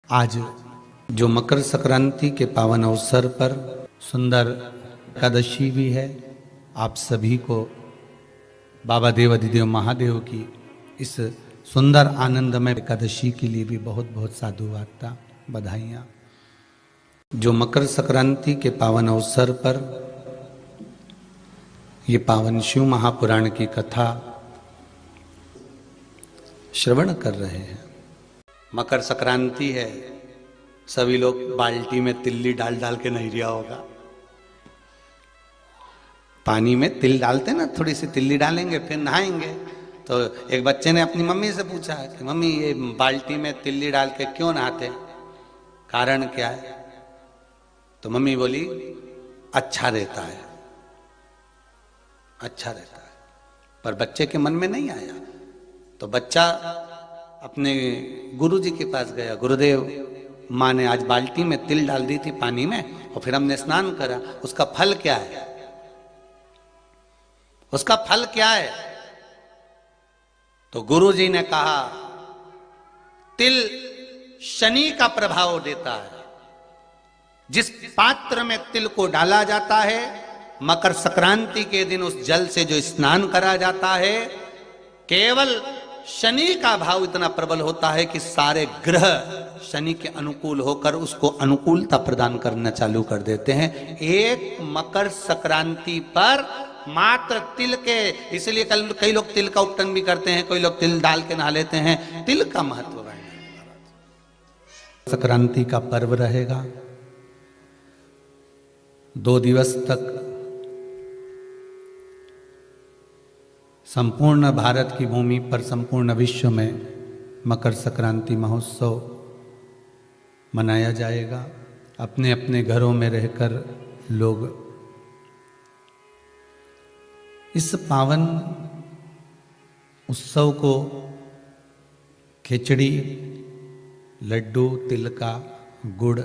आज जो मकर संक्रांति के पावन अवसर पर सुंदर एकादशी भी है, आप सभी को बाबा देव अधिदेव महादेव की इस सुंदर आनंदमय एकादशी के लिए भी बहुत बहुत साधुवाद, बधाइयाँ। जो मकर संक्रांति के पावन अवसर पर ये पावन शिव महापुराण की कथा श्रवण कर रहे हैं। मकर संक्रांति है, सभी लोग बाल्टी में तिल्ली डाल डाल के नहीं रिया होगा। पानी में तिल डालते ना, थोड़ी सी तिल्ली डालेंगे फिर नहाएंगे। तो एक बच्चे ने अपनी मम्मी से पूछा कि मम्मी ये बाल्टी में तिल्ली डाल के क्यों नहाते, कारण क्या है? तो मम्मी बोली अच्छा रहता है, अच्छा रहता है। पर बच्चे के मन में नहीं आया। तो बच्चा अपने गुरुजी के पास गया, गुरुदेव माँ ने आज बाल्टी में तिल डाल दी थी पानी में और फिर हमने स्नान करा, उसका फल क्या है? उसका फल क्या है? तो गुरुजी ने कहा तिल शनि का प्रभाव देता है। जिस पात्र में तिल को डाला जाता है, मकर संक्रांति के दिन उस जल से जो स्नान करा जाता है, केवल शनि का भाव इतना प्रबल होता है कि सारे ग्रह शनि के अनुकूल होकर उसको अनुकूलता प्रदान करना चालू कर देते हैं। एक मकर संक्रांति पर मात्र तिल के, इसलिए कई लोग तिल का उपटन भी करते हैं, कई लोग तिल डाल के नहा लेते हैं। तिल का महत्व है। संक्रांति का पर्व रहेगा 2 दिवस तक। संपूर्ण भारत की भूमि पर, संपूर्ण विश्व में मकर संक्रांति महोत्सव मनाया जाएगा। अपने अपने घरों में रहकर लोग इस पावन उत्सव को खिचड़ी, लड्डू, तिल का, गुड़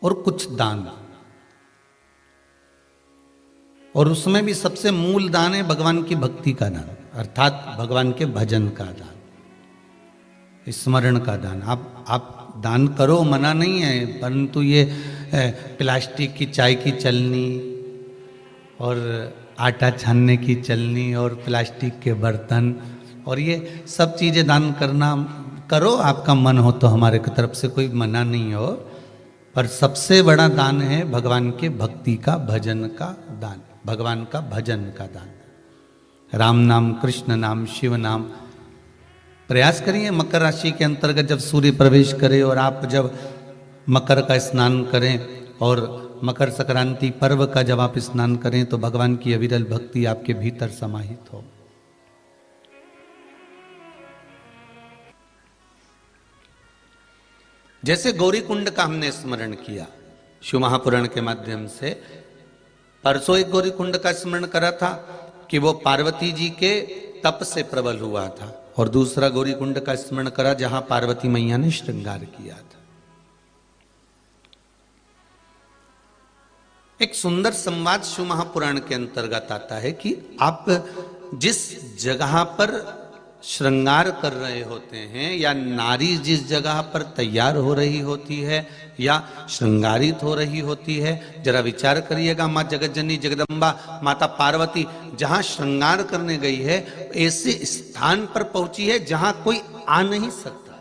और कुछ दान, और उसमें भी सबसे मूल दान है भगवान की भक्ति का दान, अर्थात भगवान के भजन का दान, स्मरण का दान। आप दान करो, मना नहीं है, परंतु ये प्लास्टिक की चाय की चलनी और आटा छानने की चलनी और प्लास्टिक के बर्तन और ये सब चीज़ें दान करना करो, आपका मन हो तो, हमारे की तरफ से कोई मना नहीं हो। पर सबसे बड़ा दान है भगवान के भक्ति का, भजन का दान, भगवान का भजन का दान। राम नाम, कृष्ण नाम, शिव नाम। प्रयास करिए मकर राशि के अंतर्गत जब सूर्य प्रवेश करे और आप जब मकर का स्नान करें और मकर संक्रांति पर्व का जब आप स्नान करें तो भगवान की अविरल भक्ति आपके भीतर समाहित हो। जैसे गौरी कुंड का हमने स्मरण किया शिव महापुराण के माध्यम से। परसों एक गौरी कुंड का स्मरण करा था कि वो पार्वती जी के तप से प्रबल हुआ था, और दूसरा गौरी कुंड का स्मरण करा जहां पार्वती मैया ने श्रृंगार किया था। एक सुंदर संवाद शिव महापुराण के अंतर्गत आता है कि आप जिस जगह पर श्रृंगार कर रहे होते हैं या नारी जिस जगह पर तैयार हो रही होती है या श्रृंगारित हो रही होती है, जरा विचार करिएगा। माँ जगतजननी जगदम्बा माता पार्वती जहां श्रृंगार करने गई है, ऐसे स्थान पर पहुंची है जहां कोई आ नहीं सकता।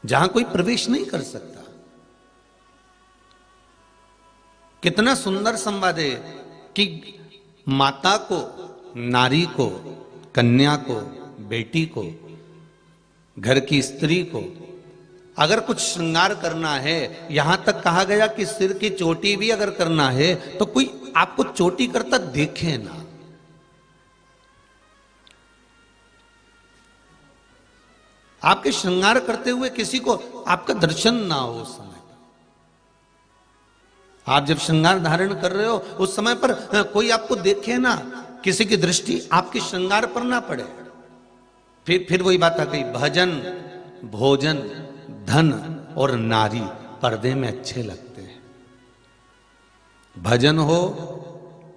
जहां कोई प्रवेश नहीं कर सकता। कितना सुंदर संवाद है कि माता को, नारी को, कन्या को, बेटी को, घर की स्त्री को अगर कुछ श्रृंगार करना है, यहां तक कहा गया कि सिर की चोटी भी अगर करना है तो कोई आपको चोटी करता देखे ना। आपके श्रृंगार करते हुए किसी को आपका दर्शन ना हो। उस समय आप जब श्रृंगार धारण कर रहे हो उस समय पर कोई आपको देखे ना, किसी की दृष्टि आपके श्रृंगार पर ना पड़े। फिर वही बात आ गई, भजन, भोजन, धन और नारी पर्दे में अच्छे लगते हैं। भजन हो,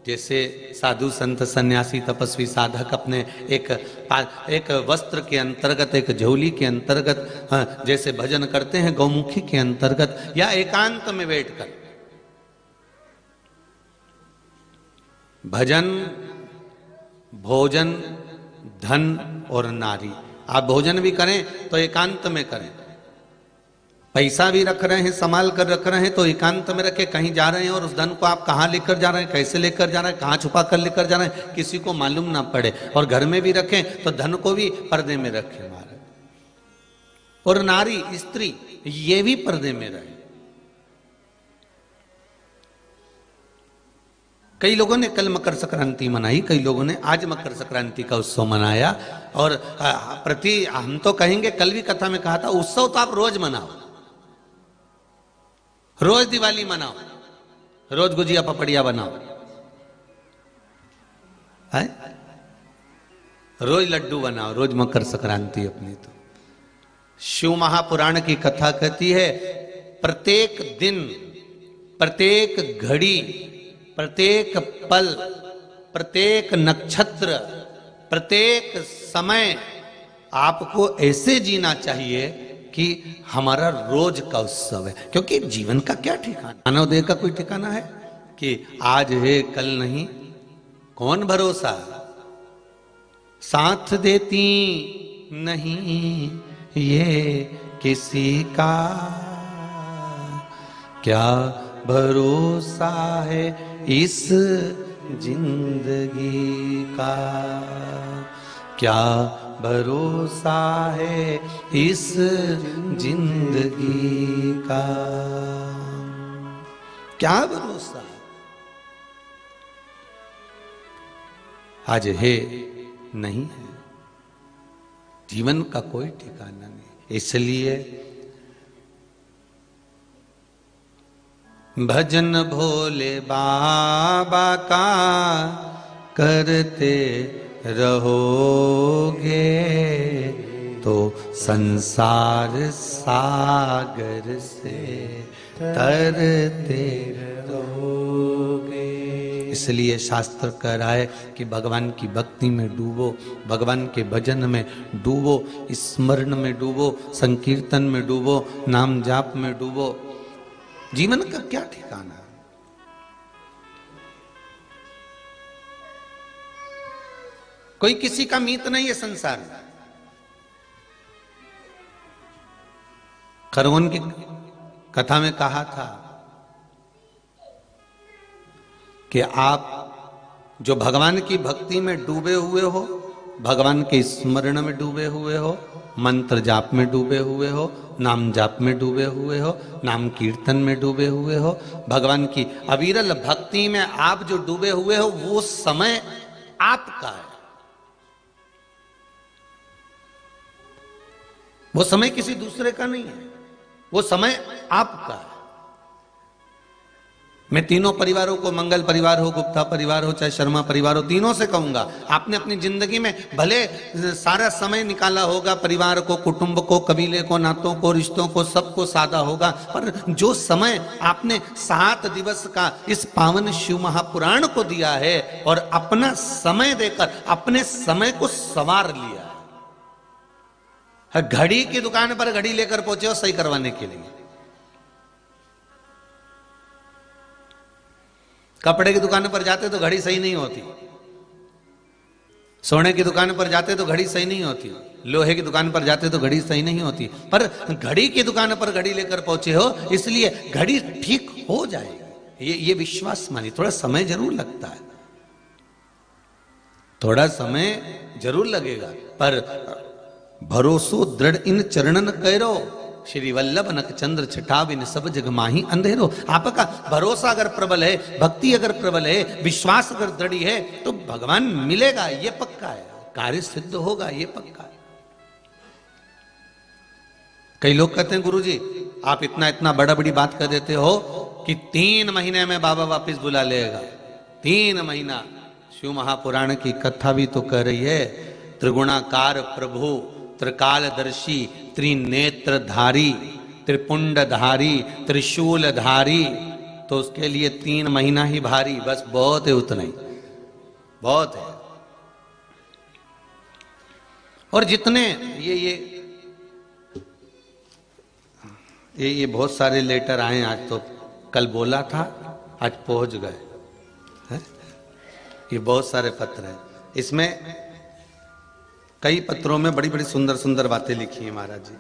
जैसे साधु संत सन्यासी तपस्वी साधक अपने एक वस्त्र के अंतर्गत, एक झोली के अंतर्गत जैसे भजन करते हैं गौमुखी के अंतर्गत या एकांत में बैठकर, भजन, भोजन, धन और नारी। आप भोजन भी करें तो एकांत में करें, पैसा भी रख रहे हैं, संभाल कर रख रहे हैं तो एकांत में रखें। कहीं जा रहे हैं और उस धन को आप कहाँ लेकर जा रहे हैं, कैसे लेकर जा रहे हैं, कहाँ छुपा कर लेकर जा रहे हैं, किसी को मालूम ना पड़े। और घर में भी रखें तो धन को भी पर्दे में रखें महाराज। और नारी, स्त्री, ये भी पर्दे में रहे। कई लोगों ने कल मकर संक्रांति मनाई, कई लोगों ने आज मकर संक्रांति का उत्सव मनाया। और हम तो कहेंगे, कल भी कथा में कहा था, उत्सव तो आप रोज मनाओ, रोज दिवाली मनाओ, रोज गुजिया पपड़िया बनाओ, है? रोज लड्डू बनाओ, रोज मकर संक्रांति अपनी। तो शिव महापुराण की कथा कहती है, प्रत्येक दिन, प्रत्येक घड़ी, प्रत्येक पल, प्रत्येक नक्षत्र, प्रत्येक समय आपको ऐसे जीना चाहिए कि हमारा रोज का उत्सव है। क्योंकि जीवन का क्या ठिकाना, मानव देह का कोई ठिकाना है कि आज है कल नहीं, कौन भरोसा, साथ देती नहीं ये किसी का, क्या भरोसा है इस जिंदगी का, क्या भरोसा है इस जिंदगी का, क्या भरोसा। आज है नहीं है, जीवन का कोई ठिकाना नहीं। इसलिए भजन भोले बाबा का करते रहोगे तो संसार सागर से तरते रहोगे। इसलिए शास्त्र कह रहा है कि भगवान की भक्ति में डूबो, भगवान के भजन में डूबो, स्मरण में डूबो, संकीर्तन में डूबो, नाम जाप में डूबो। जीवन का क्या ठिकाना। कोई किसी का मीत नहीं है संसार में। खरगोन की कथा में कहा था कि आप जो भगवान की भक्ति में डूबे हुए हो, भगवान के स्मरण में डूबे हुए हो, मंत्र जाप में डूबे हुए हो, नाम जाप में डूबे हुए हो, नाम कीर्तन में डूबे हुए हो, भगवान की अविरल भक्ति में आप जो डूबे हुए हो, वो समय आपका है। वो समय किसी दूसरे का नहीं है, वो समय आपका है। मैं तीनों परिवारों को, मंगल परिवार हो, गुप्ता परिवार हो, चाहे शर्मा परिवार हो, तीनों से कहूंगा, आपने अपनी जिंदगी में भले सारा समय निकाला होगा, परिवार को, कुटुंब को, कबीले को, नातों को, रिश्तों को, सबको साधा होगा, पर जो समय आपने 7 दिवस का इस पावन शिव महापुराण को दिया है और अपना समय देकर अपने समय को संवार लिया है। घड़ी की दुकान पर घड़ी लेकर पहुंचे हो सही करवाने के लिए, कपड़े की दुकान पर जाते तो घड़ी सही नहीं होती, सोने की दुकान पर जाते तो घड़ी सही नहीं होती, लोहे की दुकान पर जाते तो घड़ी सही नहीं होती, पर घड़ी की दुकान पर घड़ी लेकर पहुंचे हो, इसलिए घड़ी ठीक हो जाएगी। ये विश्वास मानिए। थोड़ा समय जरूर लगता है, थोड़ा समय जरूर लगेगा, पर भरोसो दृढ़ इन चरणन करो, श्री वल्लभ नक चंद्र छटाविन सब जग माही अंधेरो। आपका भरोसा अगर प्रबल है, भक्ति अगर प्रबल है, विश्वास अगर दृढ़ है, तो भगवान मिलेगा, ये पक्का है। कार्य सिद्ध होगा, ये पक्का है। कई लोग कहते हैं गुरुजी आप इतना इतना बड़ा बड़ी बात कर देते हो कि 3 महीने में बाबा वापस बुला लेगा। 3 महीना। शिव महापुराण की कथा भी तो कह रही है, त्रिगुणाकार प्रभु, त्रिकालदर्शी, त्रिनेत्रधारी, त्रिपुंडधारी, त्रिशूलधारी, तो उसके लिए 3 महीना ही भारी, बस बहुत है, उतना ही बहुत है। और जितने ये बहुत सारे लेटर आए आज, तो कल बोला था आज पहुंच गए हैं? ये बहुत सारे पत्र हैं। इसमें कई पत्रों में बड़ी बड़ी सुंदर सुंदर बातें लिखी हैं महाराज जी।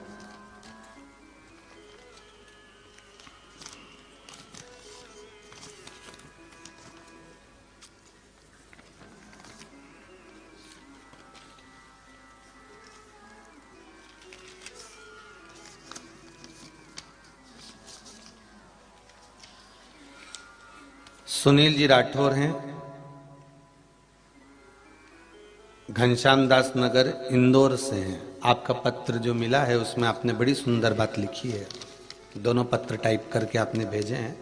सुनील जी राठौर हैं, घनश्याम दास नगर इंदौर से हैं। आपका पत्र जो मिला है उसमें आपने बड़ी सुंदर बात लिखी है। दोनों पत्र टाइप करके आपने भेजे हैं।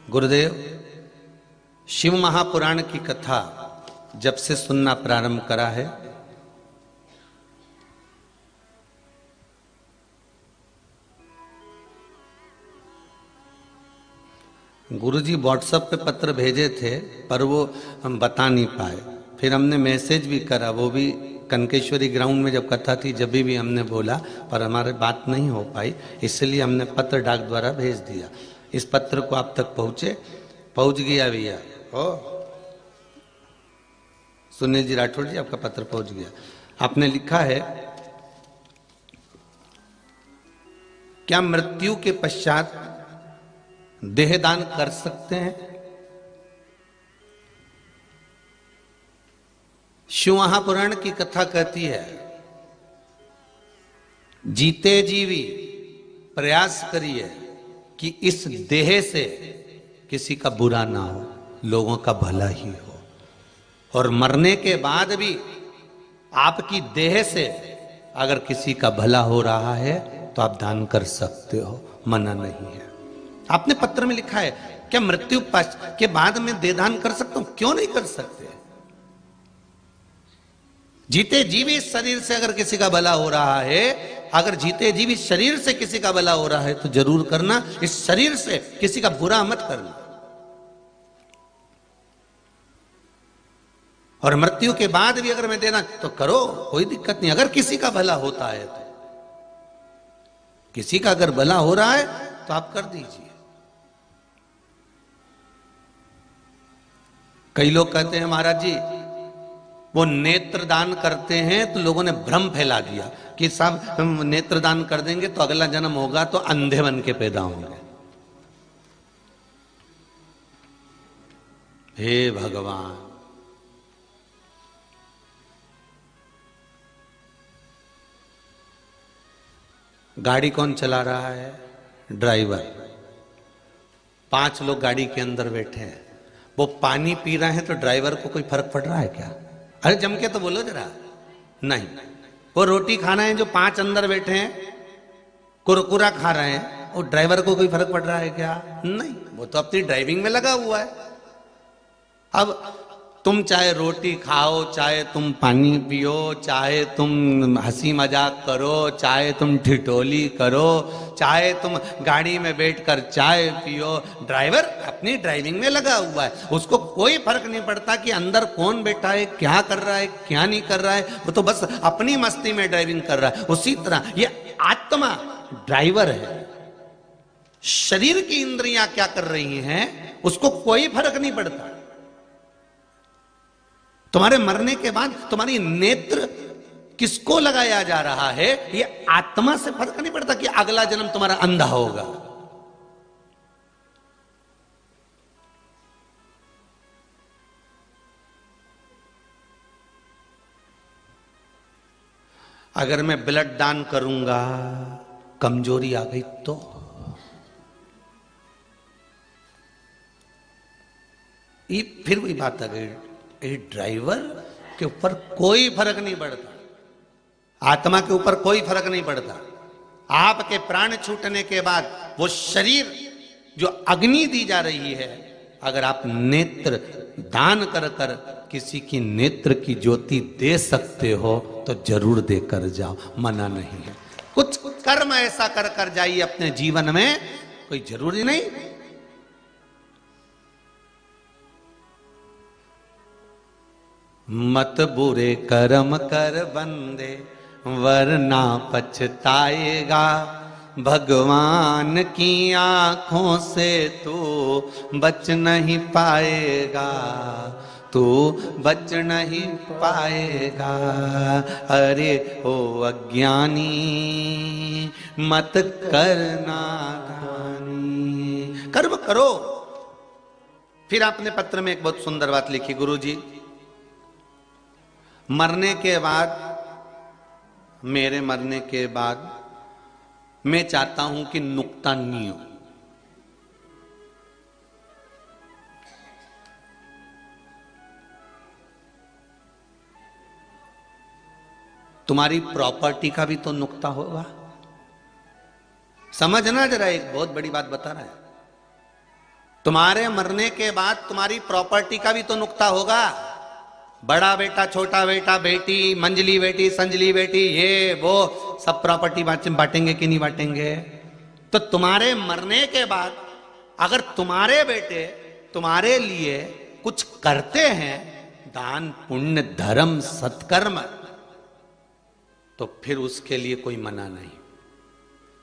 गुरुदेव, शिव महापुराण की कथा जब से सुनना प्रारंभ करा है, गुरुजी व्हाट्सएप पे पत्र भेजे थे पर वो हम बता नहीं पाए। फिर हमने मैसेज भी करा, वो भी कनकेश्वरी ग्राउंड में जब कथा थी जब भी हमने बोला, पर हमारे बात नहीं हो पाई, इसलिए हमने पत्र डाक द्वारा भेज दिया। इस पत्र को आप तक पहुंच गया भैया। ओ सुनील जी राठौर जी, आपका पत्र पहुंच गया। आपने लिखा है, क्या मृत्यु के पश्चात देहदान कर सकते हैं? शिव महापुराण की कथा कहती है, जीते जीवी प्रयास करिए कि इस देह से किसी का बुरा ना हो, लोगों का भला ही हो। और मरने के बाद भी आपकी देह से अगर किसी का भला हो रहा है तो आप दान कर सकते हो, मना नहीं है। आपने पत्र में लिखा है, क्या मृत्यु के बाद में देहदान कर सकता हूं? क्यों नहीं कर सकते? जीते जीवित शरीर से अगर किसी का भला हो रहा है, अगर जीते जीवित शरीर से किसी का भला हो रहा है तो जरूर करना। इस शरीर से किसी का बुरा मत करना। और मृत्यु के बाद भी अगर मैं देना तो करो, कोई दिक्कत नहीं। अगर किसी का भला होता है तो, किसी का अगर भला हो रहा है तो आप कर दीजिए। कई लोग कहते हैं महाराज जी वो नेत्र दान करते हैं, तो लोगों ने भ्रम फैला दिया कि साहब हम नेत्र दान कर देंगे तो अगला जन्म होगा तो अंधे बन के पैदा होंगे। हे भगवान, गाड़ी कौन चला रहा है? ड्राइवर। 5 लोग गाड़ी के अंदर बैठे हैं, वो पानी पी रहे हैं तो ड्राइवर को कोई फर्क पड़ रहा है क्या? अरे जम के तो बोलो जरा। नहीं। वो रोटी खाना है जो 5 अंदर बैठे हैं, कुरकुरा खा रहे हैं, वो ड्राइवर को कोई फर्क पड़ रहा है क्या? नहीं, वो तो अपनी ड्राइविंग में लगा हुआ है। अब तुम चाहे रोटी खाओ, चाहे तुम पानी पियो, चाहे तुम हंसी मजाक करो, चाहे तुम ठिठोली करो, चाहे तुम गाड़ी में बैठकर चाय पियो, ड्राइवर अपनी ड्राइविंग में लगा हुआ है। उसको कोई फर्क नहीं पड़ता कि अंदर कौन बैठा है, क्या कर रहा है, क्या नहीं कर रहा है। वो तो बस अपनी मस्ती में ड्राइविंग कर रहा है। उसी तरह ये आत्मा ड्राइवर है। शरीर की इंद्रियां क्या कर रही हैं उसको कोई फर्क नहीं पड़ता। तुम्हारे मरने के बाद तुम्हारी नेत्र किसको लगाया जा रहा है, ये आत्मा से फर्क नहीं पड़ता कि अगला जन्म तुम्हारा अंधा होगा। अगर मैं ब्लड दान करूंगा, कमजोरी आ गई तो ये फिर वही बात आ गई। ड्राइवर के ऊपर कोई फर्क नहीं पड़ता, आत्मा के ऊपर कोई फर्क नहीं पड़ता। आपके प्राण छूटने के बाद वो शरीर जो अग्नि दी जा रही है, अगर आप नेत्र दान कर कर किसी की नेत्र की ज्योति दे सकते हो तो जरूर देकर जाओ, मना नहीं है। कुछ कर्म ऐसा कर कर जाइए अपने जीवन में, कोई जरूरी नहीं। मत बुरे कर्म कर बंदे वरना पछताएगा, भगवान की आंखों से तू बच नहीं पाएगा, तू बच नहीं पाएगा। अरे ओ अज्ञानी मत करना दानी। कर्म करो। फिर आपने पत्र में एक बहुत सुंदर बात लिखी, गुरुजी मरने के बाद, मेरे मरने के बाद मैं चाहता हूं कि नुक्ता नहीं हो। तुम्हारी प्रॉपर्टी का भी तो नुक्ता होगा। समझना जरा, एक बहुत बड़ी बात बता रहा है। तुम्हारे मरने के बाद तुम्हारी प्रॉपर्टी का भी तो नुक्ता होगा। बड़ा बेटा, छोटा बेटा, बेटी, मंजली बेटी, संजली बेटी, ये वो सब प्रॉपर्टी बांटेंगे कि नहीं बांटेंगे? तो तुम्हारे मरने के बाद अगर तुम्हारे बेटे तुम्हारे लिए कुछ करते हैं, दान पुण्य धर्म सत्कर्म, तो फिर उसके लिए कोई मना नहीं।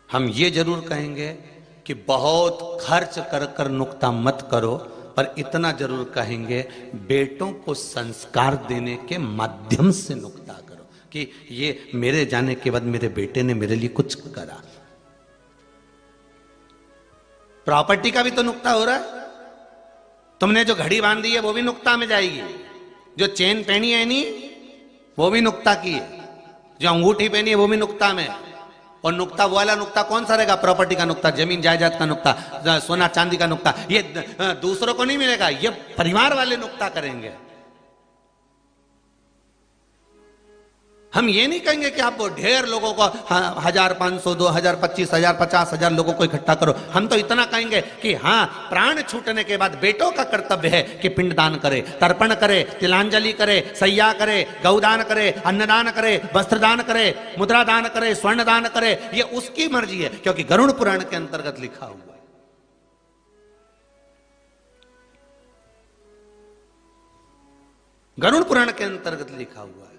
हम ये जरूर कहेंगे कि बहुत खर्च कर कर नुक्ता मत करो, पर इतना जरूर कहेंगे बेटों को संस्कार देने के माध्यम से नुक्ता करो कि ये मेरे जाने के बाद मेरे बेटे ने मेरे लिए कुछ करा। प्रॉपर्टी का भी तो नुक्ता हो रहा है। तुमने जो घड़ी बांधी है वो भी नुक्ता में जाएगी, जो चेन पहनी है नहीं वो भी नुक्ता की है, जो अंगूठी पहनी है वो भी नुक्ता में। और नुक्ता वो वाला नुक्ता कौन सा रहेगा? प्रॉपर्टी का नुक्ता, जमीन जायदाद का नुक्ता, सोना चांदी का नुक्ता। ये दूसरों को नहीं मिलेगा, ये परिवार वाले नुक्ता करेंगे। हम ये नहीं कहेंगे कि आप ढेर लोगों को 1000, 500, 2000, 25,000, 50,000 लोगों को इकट्ठा करो। हम तो इतना कहेंगे कि हाँ, प्राण छूटने के बाद बेटों का कर्तव्य है कि पिंडदान करे, तर्पण करे, तिलांजलि करे, सैया करे, गौदान करे, अन्नदान करे, वस्त्रदान करे, मुद्रा दान करे, स्वर्ण दान करे। ये उसकी मर्जी है, क्योंकि गरुड़ पुराण के अंतर्गत लिखा हुआ है। गरुड़ पुराण के अंतर्गत लिखा हुआ है।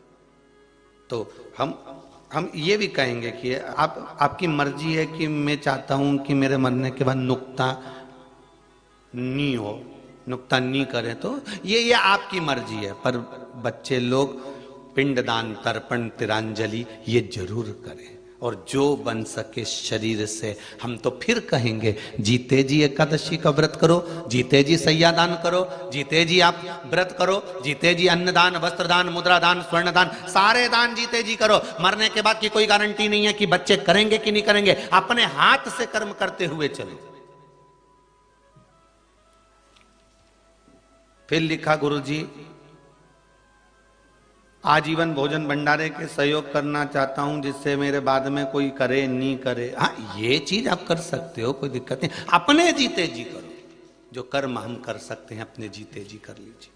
तो हम ये भी कहेंगे कि आपकी मर्जी है कि मैं चाहता हूं कि मेरे मरने के बाद नुक्ता नहीं हो, नुक्ता नहीं करें, तो ये आपकी मर्जी है। पर बच्चे लोग पिंडदान, तर्पण, तिलांजलि ये जरूर करें। और जो बन सके शरीर से, हम तो फिर कहेंगे जीते जी एकादशी का व्रत करो, जीते जी सैयादान करो, जीते जी आप व्रत करो, जीते जी अन्नदान, वस्त्रदान, मुद्रादान, स्वर्णदान, सारे दान जीते जी करो। मरने के बाद की कोई गारंटी नहीं है कि बच्चे करेंगे कि नहीं करेंगे। अपने हाथ से कर्म करते हुए चलो। फिर लिखा, गुरुजी आजीवन भोजन भंडारे के सहयोग करना चाहता हूं, जिससे मेरे बाद में कोई करे नहीं करे। हाँ, ये चीज आप कर सकते हो, कोई दिक्कत नहीं। अपने जीते जी करो, जो कर्म हम कर सकते हैं अपने जीते जी कर लीजिए।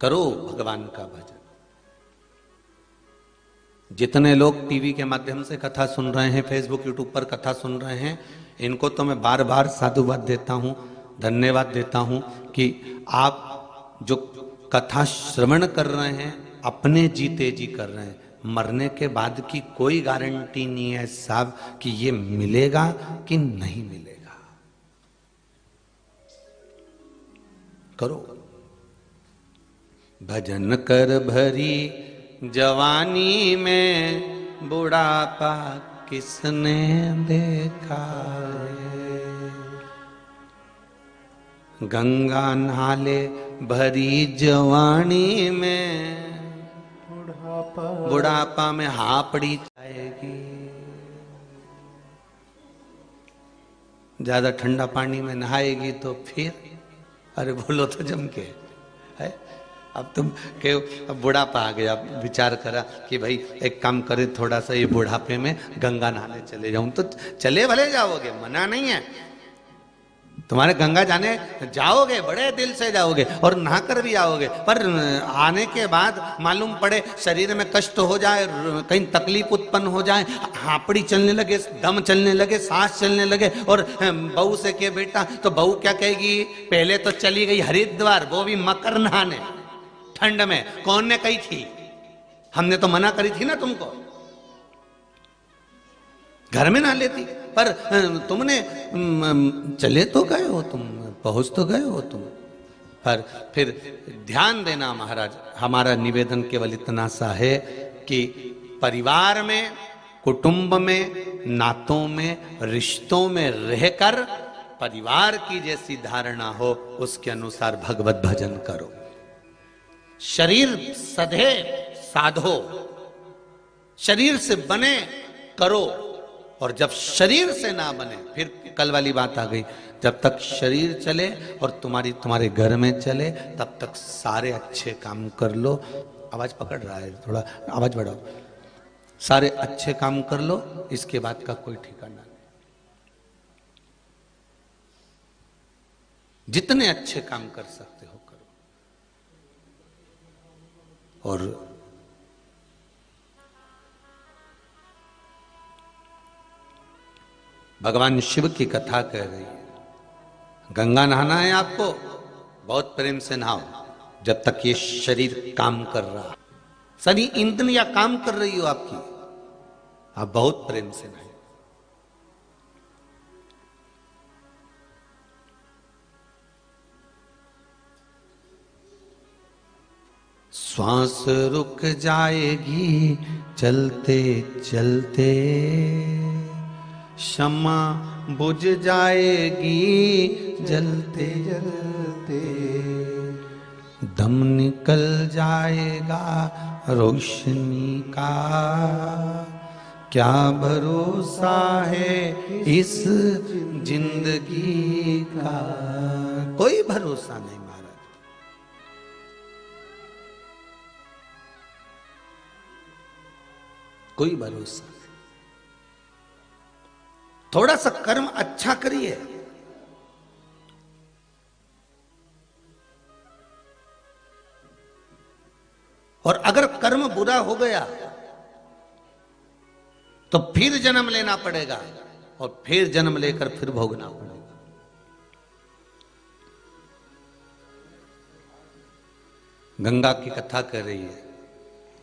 करो भगवान का भजन। जितने लोग टीवी के माध्यम से कथा सुन रहे हैं, फेसबुक यूट्यूब पर कथा सुन रहे हैं, इनको तो मैं बार बार साधुवाद देता हूं, धन्यवाद देता हूं कि आप जो कथा श्रवण कर रहे हैं अपने जीते जी कर रहे हैं। मरने के बाद की कोई गारंटी नहीं है साहब कि ये मिलेगा कि नहीं मिलेगा। करो भजन कर भरी जवानी में, बुढ़ापा किसने देखा है। गंगा नाले भरी जवानी में, बुढ़ापा में हापड़ी जाएगी। ज्यादा ठंडा पानी में नहाएगी तो फिर, अरे बोलो तो जम के है। अब तुम के अब बुढ़ापा आ गया, विचार करा कि भाई एक काम करे, थोड़ा सा ये बुढ़ापे में गंगा नहाने चले जाऊं, तो चले भले जाओगे, मना नहीं है। तुम्हारे गंगा जाने जाओगे बड़े दिल से जाओगे और नहाकर भी आओगे, पर आने के बाद मालूम पड़े शरीर में कष्ट हो जाए, कहीं तकलीफ उत्पन्न हो जाए, हापड़ी चलने लगे, दम चलने लगे, सांस चलने लगे, और बहू से के बेटा, तो बहू क्या कहेगी, पहले तो चली गई हरिद्वार, वो भी मकर नहाने ठंड में। कौन ने कही थी? हमने तो मना करी थी ना तुमको, घर में ना लेती, पर तुमने चले तो गए हो, तुम पहुंच तो गए हो तुम। पर फिर ध्यान देना महाराज, हमारा निवेदन केवल इतना सा है कि परिवार में, कुटुंब में, नातों में, रिश्तों में रहकर परिवार की जैसी धारणा हो उसके अनुसार भगवत भजन करो। शरीर सधे साधो, शरीर से बने करो, और जब शरीर से ना बने, फिर कल वाली बात आ गई, जब तक शरीर चले और तुम्हारे घर में चले तब तक सारे अच्छे काम कर लो। आवाज पकड़ रहा है, थोड़ा आवाज बढ़ाओ। सारे अच्छे काम कर लो, इसके बाद का कोई ठिकाना नहीं। जितने अच्छे काम कर सकते हो करो। और भगवान शिव की कथा कह रही है, गंगा नहाना है आपको, बहुत प्रेम से नहाओ जब तक ये शरीर काम कर रहा, सभी इंद्रियां काम कर रही हो आपकी, आप बहुत प्रेम से नहाए। श्वास रुक जाएगी चलते चलते, क्षमा बुझ जाएगी जलते जलते, दम निकल जाएगा रोशनी का, क्या भरोसा है इस जिंदगी का। कोई भरोसा नहीं महाराज, कोई भरोसा नहीं। थोड़ा सा कर्म अच्छा करिए, और अगर कर्म बुरा हो गया तो फिर जन्म लेना पड़ेगा, और फिर जन्म लेकर फिर भोगना पड़ेगा। गंगा की कथा कर रही है,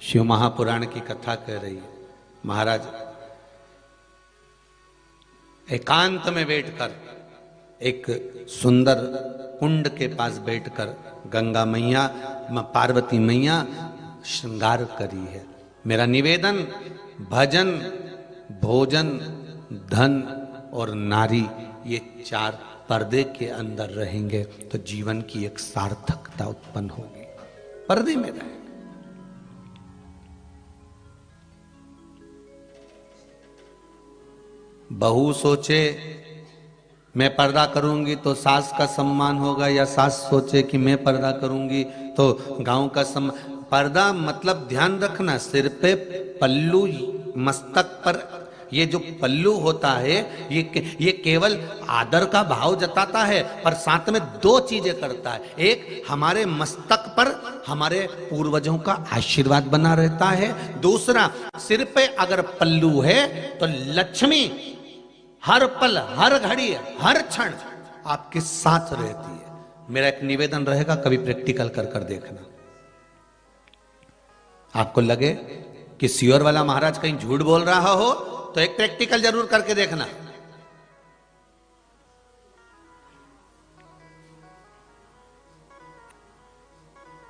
शिव महापुराण की कथा कर रही है। महाराज एकांत में बैठकर एक सुंदर कुंड के पास बैठकर गंगा मैया, पार्वती मैया श्रृंगार करी है। मेरा निवेदन, भजन, भोजन, धन और नारी, ये चार पर्दे के अंदर रहेंगे तो जीवन की एक सार्थकता उत्पन्न होगी। पर्दे में रहें। बहू सोचे मैं पर्दा करूंगी तो सास का सम्मान होगा, या सास सोचे कि मैं पर्दा करूंगी तो गांव का सम्मान। पर्दा मतलब ध्यान रखना, सिर पे पल्लू, मस्तक पर ये जो पल्लू होता है ये केवल आदर का भाव जताता है, पर साथ में दो चीजें करता है। एक, हमारे मस्तक पर हमारे पूर्वजों का आशीर्वाद बना रहता है। दूसरा, सिर पे अगर पल्लू है तो लक्ष्मी हर पल, हर घड़ी, हर क्षण आपके साथ रहती है। मेरा एक निवेदन रहेगा, कभी प्रैक्टिकल कर कर देखना। आपको लगे कि सियोर वाला महाराज कहीं झूठ बोल रहा हो तो एक प्रैक्टिकल जरूर करके देखना।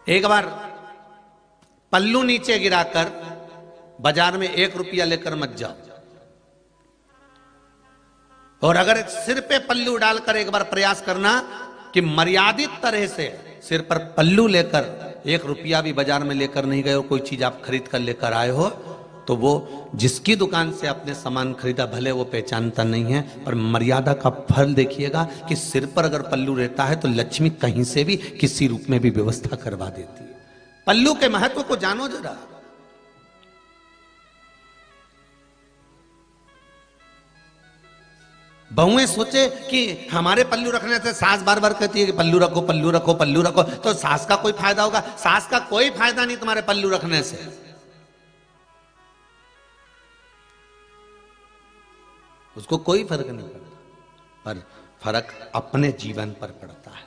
एक बार पल्लू नीचे गिराकर बाजार में 1 रुपया लेकर मत जाओ, और अगर सिर पे पल्लू डालकर एक बार प्रयास करना कि मर्यादित तरह से सिर पर पल्लू लेकर 1 रुपया भी बाजार में लेकर नहीं गए और कोई चीज आप खरीद कर लेकर आए हो, तो वो जिसकी दुकान से आपने सामान खरीदा भले वो पहचानता नहीं है, पर मर्यादा का फल देखिएगा कि सिर पर अगर पल्लू रहता है तो लक्ष्मी कहीं से भी किसी रूप में भी व्यवस्था करवा देती है। पल्लू के महत्व को जानो जरा। बहुएं सोचे कि हमारे पल्लू रखने से सास बार बार कहती है कि पल्लू रखो पल्लू रखो पल्लू रखो, तो सास का कोई फायदा होगा? सास का कोई फायदा नहीं तुम्हारे पल्लू रखने से। उसको कोई फर्क नहीं पड़ता, पर फर्क अपने जीवन पर पड़ता है।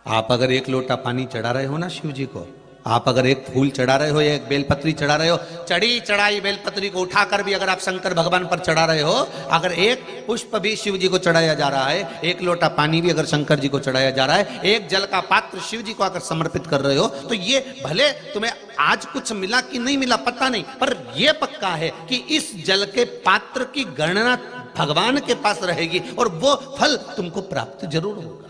आप अगर एक लोटा पानी चढ़ा रहे हो ना शिव जी को, आप अगर एक फूल चढ़ा रहे हो या एक बेलपत्री चढ़ा रहे हो, चढ़ी चढ़ाई बेलपत्री को उठाकर भी अगर आप शंकर भगवान पर चढ़ा रहे हो, अगर एक पुष्प भी शिव जी को चढ़ाया जा रहा है, एक लोटा पानी भी अगर शंकर जी को चढ़ाया जा रहा है, एक जल का पात्र शिव जी को अगर समर्पित कर रहे हो, तो ये भले तुम्हें आज कुछ मिला कि नहीं मिला पता नहीं, पर यह पक्का है कि इस जल के पात्र की गणना भगवान के पास रहेगी और वो फल तुमको प्राप्त जरूर होगा।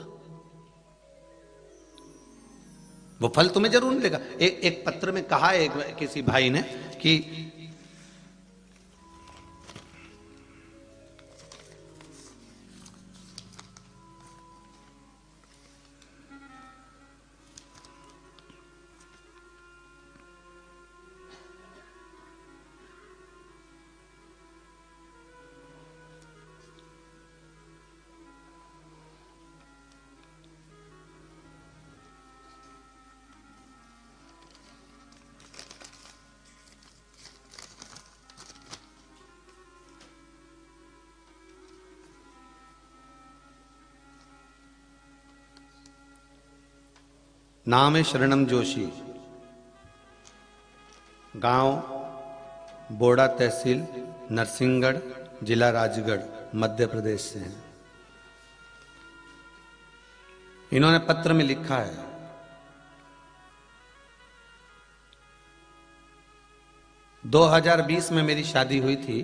वो फल तुम्हें जरूर मिलेगा। एक पत्र में कहा है किसी भाई ने कि नाम है शरणम जोशी, गांव बोड़ा, तहसील नरसिंहगढ़, जिला राजगढ़, मध्य प्रदेश से हैं। इन्होंने पत्र में लिखा है, " 2020 में मेरी शादी हुई थी।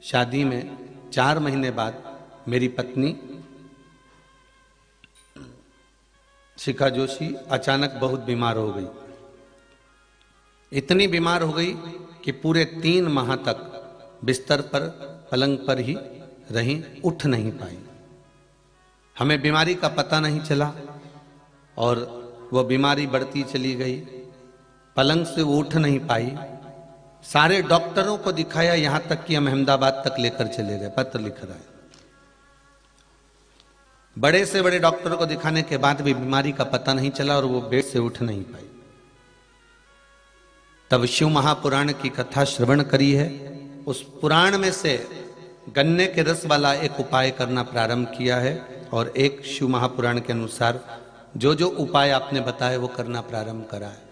शादी में 4 महीने बाद मेरी पत्नी शिखा जोशी अचानक बहुत बीमार हो गई। इतनी बीमार हो गई कि पूरे 3 माह तक बिस्तर पर पलंग पर ही रही, उठ नहीं पाई। हमें बीमारी का पता नहीं चला और वह बीमारी बढ़ती चली गई। पलंग से वो उठ नहीं पाई। सारे डॉक्टरों को दिखाया, यहां तक कि हम अहमदाबाद तक लेकर चले गए। पत्र लिख रहा है। बड़े से बड़े डॉक्टरों को दिखाने के बाद भी बीमारी का पता नहीं चला और वो बेड से उठ नहीं पाई। तब शिव महापुराण की कथा श्रवण करी है। उस पुराण में से गन्ने के रस वाला एक उपाय करना प्रारंभ किया है और एक शिव महापुराण के अनुसार जो जो उपाय आपने बताए वो करना प्रारंभ करा है।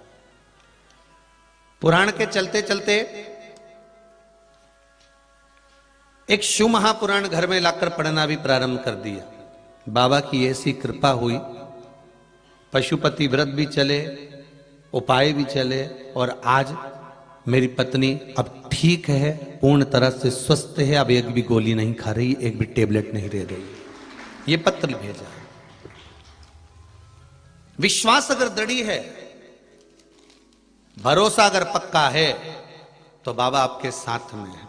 पुराण के चलते चलते एक शिव महापुराण घर में लाकर पढ़ना भी प्रारंभ कर दिया। बाबा की ऐसी कृपा हुई, पशुपति व्रत भी चले, उपाय भी चले और आज मेरी पत्नी अब ठीक है, पूर्ण तरह से स्वस्थ है। अब एक भी गोली नहीं खा रही, एक भी टेबलेट नहीं ले रही। ये पत्र भेजा। विश्वास अगर दृढ़ है, भरोसा अगर पक्का है, तो बाबा आपके साथ में है।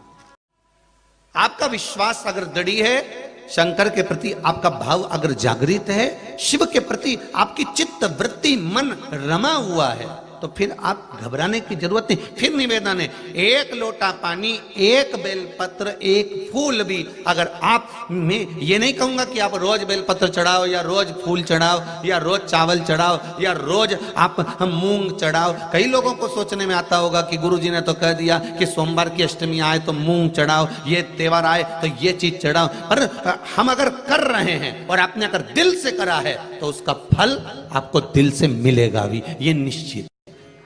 आपका विश्वास अगर दृढ़ है, शंकर के प्रति आपका भाव अगर जागृत है, शिव के प्रति आपकी चित्त वृत्ति मन रमा हुआ है, तो फिर आप घबराने की जरूरत नहीं। फिर निवेदन है, एक लोटा पानी, एक बेलपत्र, एक फूल भी अगर आप, मैं ये नहीं कहूंगा कि आप रोज बेलपत्र चढ़ाओ या रोज फूल चढ़ाओ या रोज चावल चढ़ाओ या रोज आप मूंग चढ़ाओ। कई लोगों को सोचने में आता होगा कि गुरुजी ने तो कह दिया कि सोमवार की अष्टमी आए तो मूंग चढ़ाओ, ये त्योहार आए तो ये चीज चढ़ाओ। पर हम अगर कर रहे हैं और आपने अगर दिल से करा है तो उसका फल आपको दिल से मिलेगा भी, ये निश्चित।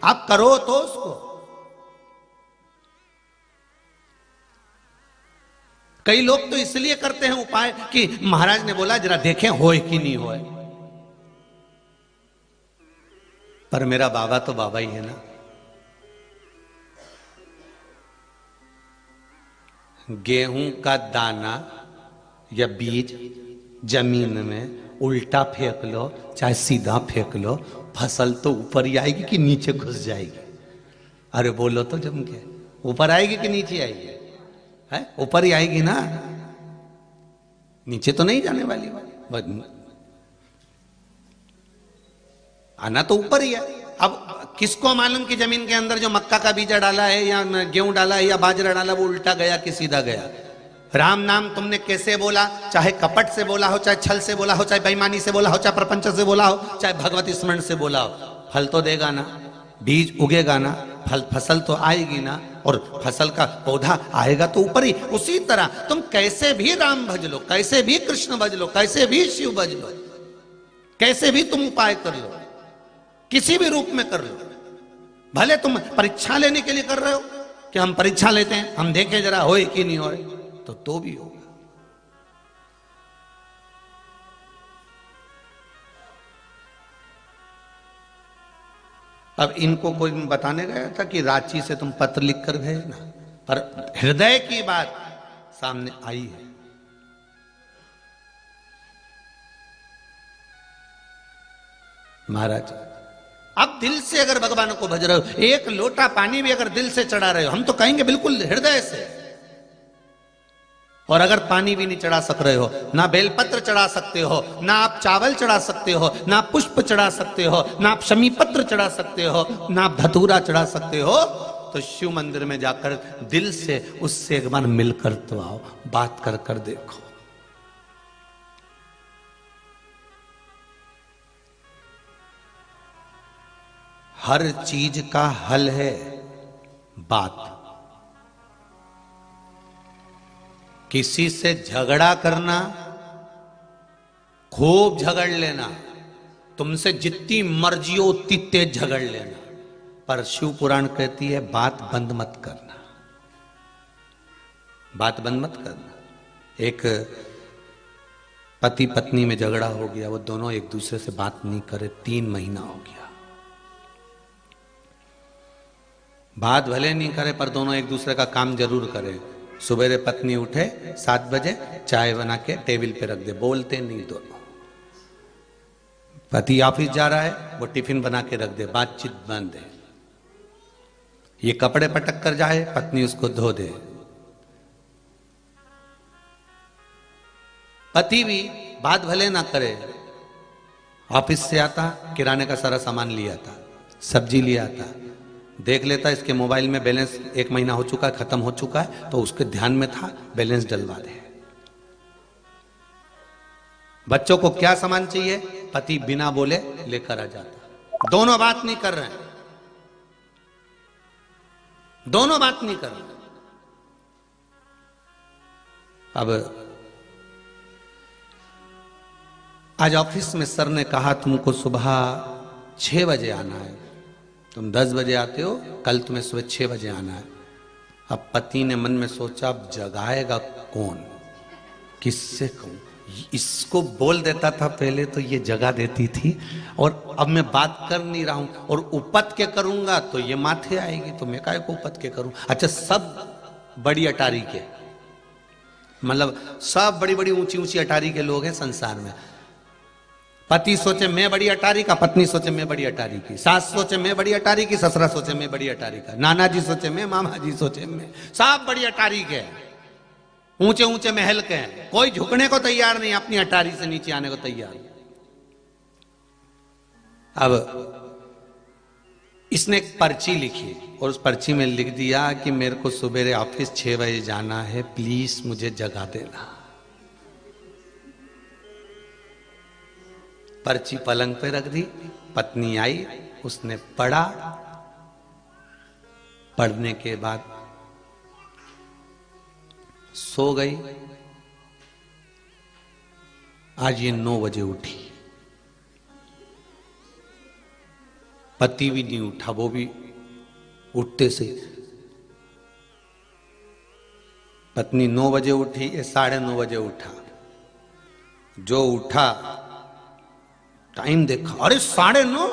आप करो तो उसको। कई लोग तो इसलिए करते हैं उपाय कि महाराज ने बोला जरा देखें होए कि नहीं होए। पर मेरा बाबा तो बाबा ही है ना। गेहूं का दाना या बीज जमीन में उल्टा फेंक लो चाहे सीधा फेंक लो, फसल तो ऊपर ही आएगी कि नीचे घुस जाएगी? अरे बोलो तो जम के, ऊपर आएगी कि नीचे आएगी? है ऊपर ही आएगी ना, नीचे तो नहीं जाने वाली। आना तो ऊपर ही है। अब किसको मालूम कि जमीन के अंदर जो मक्का का बीजा डाला है या गेहूं डाला है या बाजरा डाला वो उल्टा गया कि सीधा गया। राम नाम तुमने कैसे बोला, चाहे कपट से बोला हो, चाहे छल से बोला हो, चाहे बेईमानी से बोला हो, चाहे प्रपंच से बोला हो, चाहे भगवत स्मरण से बोला हो, फल तो देगा ना, बीज उगेगा ना, फसल तो आएगी ना, और फसल का पौधा आएगा तो ऊपर ही। उसी तरह तुम कैसे भी राम भज लो, कैसे भी कृष्ण भज लो, कैसे भी शिव भज लो, कैसे भी तुम उपाय कर लो, किसी भी रूप में कर लो, भले तुम परीक्षा लेने के लिए कर रहे हो कि हम परीक्षा लेते हैं, हम देखें जरा होए कि नहीं होए, तो भी होगा। अब इनको कोई बताने गया था कि रांची से तुम पत्र लिख कर भेजना, पर हृदय की बात सामने आई है। महाराज अब दिल से अगर भगवान को भज रहे हो, एक लोटा पानी भी अगर दिल से चढ़ा रहे हो, हम तो कहेंगे बिल्कुल हृदय से, और अगर पानी भी नहीं चढ़ा सक रहे हो, ना बेलपत्र चढ़ा सकते हो, ना आप चावल चढ़ा सकते हो, ना पुष्प चढ़ा सकते हो, ना आप शमी पत्र चढ़ा सकते हो, ना आप धतूरा चढ़ा सकते हो, तो शिव मंदिर में जाकर दिल से उससे एक बार मिलकर तो आओ, बात कर कर देखो। हर चीज का हल है बात। किसी से झगड़ा करना, खूब झगड़ लेना, तुमसे जितनी मर्जी हो उतनी तेज झगड़ लेना, पर शिव पुराण कहती है बात बंद मत करना, बात बंद मत करना। एक पति पत्नी में झगड़ा हो गया, वो दोनों एक दूसरे से बात नहीं करे, 3 महीना हो गया, बात भले नहीं करे पर दोनों एक दूसरे का काम जरूर करे। सुबेरे पत्नी उठे 7 बजे, चाय बना के टेबल पे रख दे, बोलते नहीं दोनों। पति ऑफिस जा रहा है, वो टिफिन बना के रख दे, बातचीत बंद है। ये कपड़े पटक कर जाए, पत्नी उसको धो दे। पति भी बात भले ना करे, ऑफिस से आता, किराने का सारा सामान लिया था, सब्जी लिया था, देख लेता इसके मोबाइल में बैलेंस 1 महीना हो चुका है, खत्म हो चुका है, तो उसके ध्यान में था बैलेंस डलवा दे। बच्चों को क्या सामान चाहिए, पति बिना बोले लेकर आ जाता। दोनों बात नहीं कर रहे हैं, दोनों बात नहीं कर रहे। अब आज ऑफिस में सर ने कहा तुमको सुबह 6 बजे आना है, तुम 10 बजे आते हो, कल तुम्हें सुबह 6 बजे आना है। अब पति ने मन में सोचा अब जगाएगा कौन, किससे कहूं, इसको बोल देता था पहले तो ये जगा देती थी, और अब मैं बात कर नहीं रहा हूं, और उपत के करूंगा तो ये माथे आएगी, तो मैं काहे को उपत के करूं। अच्छा सब बड़ी अटारी के, मतलब सब बड़ी बड़ी ऊंची ऊंची अटारी के लोग हैं संसार में। पति सोचे मैं बड़ी अटारी का, पत्नी सोचे मैं बड़ी अटारी की, सास सोचे मैं बड़ी अटारी की, ससुरा सोचे मैं बड़ी अटारी का, नाना जी सोचे मैं, मामा जी सोचे मैं, सब बड़ी अटारी के, ऊंचे ऊंचे महल के हैं, कोई झुकने को तैयार नहीं, अपनी अटारी से नीचे आने को तैयार। अब इसने एक पर्ची लिखी और उस पर्ची में लिख दिया कि मेरे को सुबह ऑफिस 6 बजे जाना है, प्लीज मुझे जगा देना। पर्ची पलंग पे रख दी, पत्नी आई, उसने पढ़ा, पढ़ने के बाद सो गई। आज ये 9 बजे उठी, पति भी नहीं उठा, वो भी उठते से, पत्नी 9 बजे उठी, ये 9:30 बजे उठा। जो उठा टाइम देखा, अरे 9:30,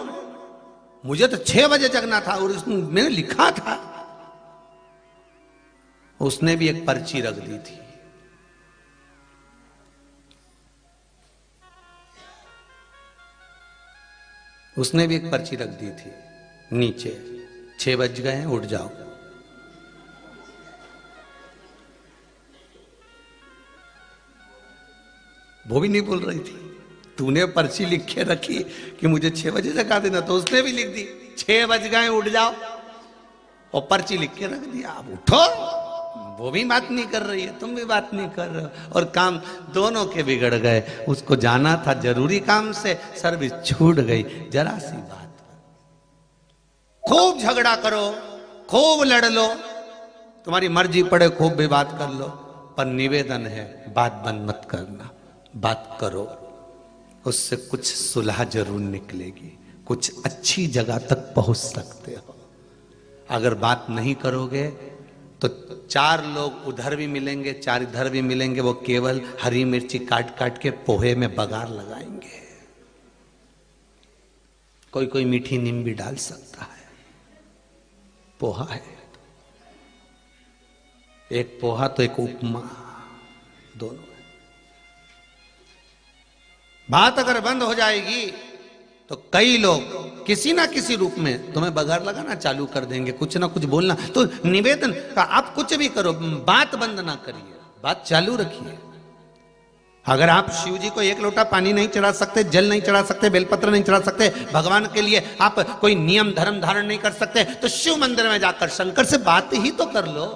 मुझे तो 6 बजे जगना था, और मैंने लिखा था। उसने भी एक पर्ची रख दी थी, उसने भी एक पर्ची रख दी थी नीचे, 6 बज गए हैं, उठ जाओ। वो भी नहीं बोल रही थी, तूने पर्ची लिख के रखी कि मुझे 6 बजे जगा देना, तो उसने भी लिख दी। 6 बज गए उठ जाओ, और पर्ची लिख के रख दिया, आप उठो। वो भी बात नहीं कर रही है, तुम भी बात नहीं कर रहे हो, और काम दोनों के बिगड़ गए। उसको जाना था जरूरी काम से, सर्विस छूट गई, जरा सी बात। खूब झगड़ा करो, खूब लड़ लो, तुम्हारी मर्जी पड़े, खूब भी बात कर लो, पर निवेदन है बात बंद मत करना, बात करो। उससे कुछ सुलह जरूर निकलेगी, कुछ अच्छी जगह तक पहुंच सकते हो। अगर बात नहीं करोगे तो 4 लोग उधर भी मिलेंगे, 4 इधर भी मिलेंगे, वो केवल हरी मिर्ची काट काट के पोहे में बघार लगाएंगे। कोई कोई मीठी नीम भी डाल सकता है, पोहा है, एक पोहा तो एक उपमा, दोनों है। बात अगर बंद हो जाएगी तो कई लोग किसी ना किसी रूप में तुम्हें बघार लगाना चालू कर देंगे, कुछ ना कुछ बोलना। तो निवेदन का आप कुछ भी करो, बात बंद ना करिए, बात चालू रखिए। अगर आप शिव जी को 1 लोटा पानी नहीं चढ़ा सकते, जल नहीं चढ़ा सकते, बेलपत्र नहीं चढ़ा सकते, भगवान के लिए आप कोई नियम धर्म धारण नहीं कर सकते, तो शिव मंदिर में जाकर शंकर से बात ही तो कर लो,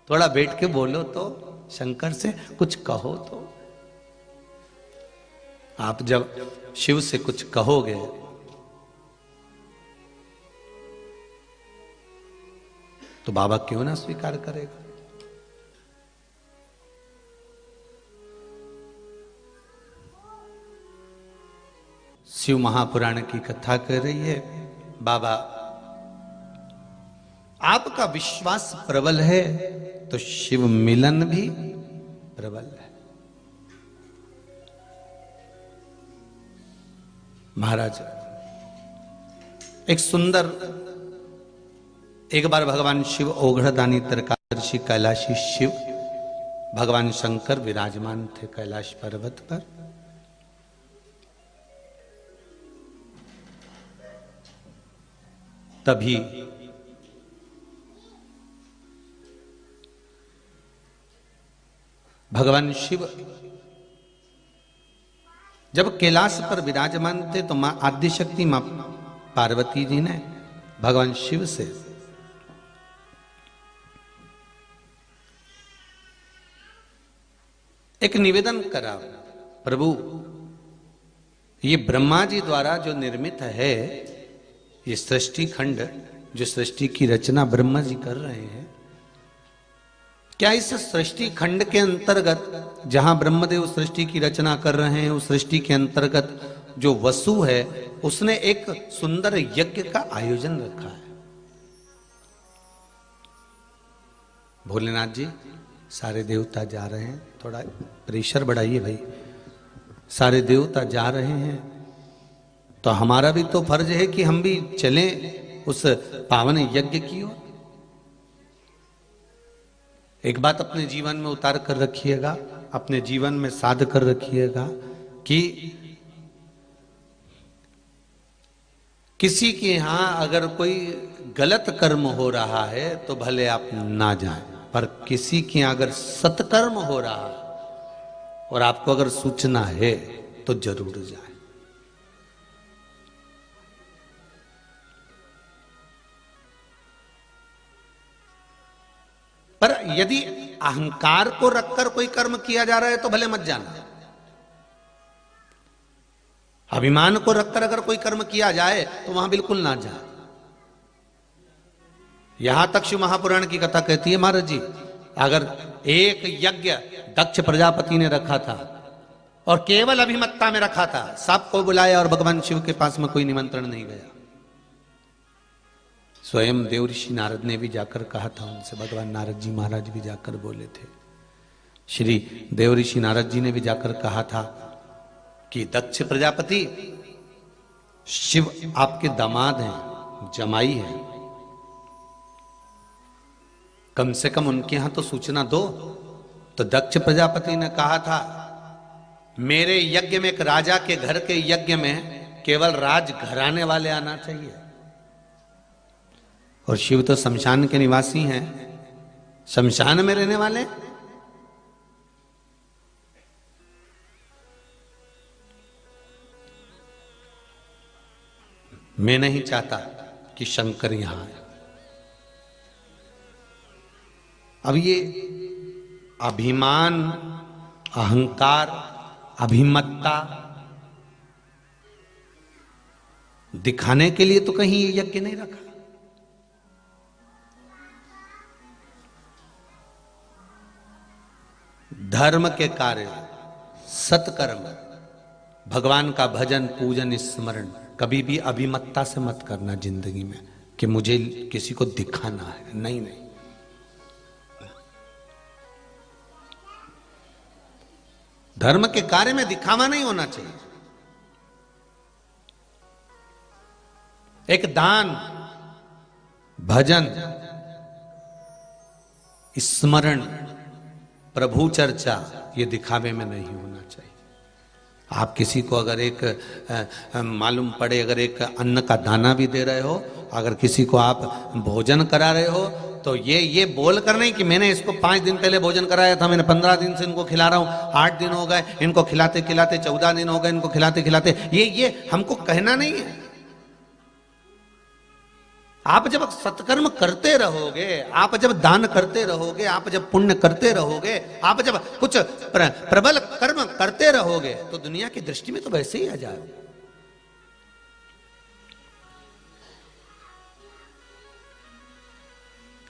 थोड़ा बैठ के बोलो, तो शंकर से कुछ कहो। तो आप जब शिव से कुछ कहोगे तो बाबा क्यों ना स्वीकार करेगा। शिव महापुराण की कथा कर रही है। बाबा, आपका विश्वास प्रबल है तो शिव मिलन भी प्रबल है। महाराज, एक सुंदर, एक बार भगवान शिव ओघड़दानी तरकादर्शी कैलाशी शिव भगवान शंकर विराजमान थे कैलाश पर्वत पर। तभी भगवान शिव जब कैलाश पर विराजमान थे तो मां आद्यशक्ति मां पार्वती जी ने भगवान शिव से एक निवेदन करा, प्रभु ये ब्रह्मा जी द्वारा जो निर्मित है, ये सृष्टि खंड, जो सृष्टि की रचना ब्रह्मा जी कर रहे हैं, क्या इस सृष्टि खंड के अंतर्गत जहां ब्रह्मदेव सृष्टि की रचना कर रहे हैं, उस सृष्टि के अंतर्गत जो वसु है उसने एक सुंदर यज्ञ का आयोजन रखा है। भोलेनाथ जी, सारे देवता जा रहे हैं, थोड़ा प्रेशर बढ़ाइए भाई, सारे देवता जा रहे हैं तो हमारा भी तो फर्ज है कि हम भी चलें उस पावन यज्ञ की ओर। एक बात अपने जीवन में उतार कर रखिएगा, अपने जीवन में साध कर रखिएगा कि किसी के यहां अगर कोई गलत कर्म हो रहा है तो भले आप ना जाएं, पर किसी के यहां अगर सत्कर्म हो रहा है और आपको अगर सूचना है तो जरूर जाएं। पर यदि अहंकार को रखकर कोई कर्म किया जा रहा है तो भले मत जाना। अभिमान को रखकर अगर कोई कर्म किया जाए तो वहां बिल्कुल ना जाए। यहां तक शिव महापुराण की कथा कहती है, महाराज जी, अगर एक यज्ञ दक्ष प्रजापति ने रखा था और केवल अभिमत्ता में रखा था, सबको बुलाया और भगवान शिव के पास में कोई निमंत्रण नहीं गया। स्वयं देवऋषि नारद ने भी जाकर कहा था उनसे, भगवान नारद जी महाराज भी जाकर बोले थे, श्री देवऋषि नारद जी ने भी जाकर कहा था कि दक्ष प्रजापति, शिव आपके दामाद हैं, जमाई हैं, कम से कम उनके यहां तो सूचना दो। तो दक्ष प्रजापति ने कहा था, मेरे यज्ञ में, एक राजा के घर के यज्ञ में केवल राज घराने वाले आना चाहिए। और शिव तो शमशान के निवासी हैं, शमशान में रहने वाले। मैं नहीं चाहता कि शंकर यहां आए। अब ये अभिमान, अहंकार, अभिमत्ता दिखाने के लिए तो कहीं ये यज्ञ नहीं रखा। धर्म के कार्य, सत्कर्म, भगवान का भजन, पूजन, स्मरण, कभी भी अभिमत्ता से मत करना जिंदगी में कि मुझे किसी को दिखाना है। नहीं नहीं, धर्म के कार्य में दिखावा नहीं होना चाहिए। एक दान, भजन, स्मरण, प्रभु चर्चा, ये दिखावे में नहीं होना चाहिए। आप किसी को अगर एक मालूम पड़े, अगर एक अन्न का दाना भी दे रहे हो, अगर किसी को आप भोजन करा रहे हो, तो ये बोल कर नहीं कि मैंने इसको 5 दिन पहले भोजन कराया था, मैंने 15 दिन से इनको खिला रहा हूं, 8 दिन हो गए इनको खिलाते खिलाते, 14 दिन हो गए इनको खिलाते खिलाते, ये हमको कहना नहीं है। आप जब सत्कर्म करते रहोगे, आप जब दान करते रहोगे, आप जब पुण्य करते रहोगे, आप जब कुछ प्रबल कर्म करते रहोगे, तो दुनिया की दृष्टि में तो वैसे ही आ जाओगे।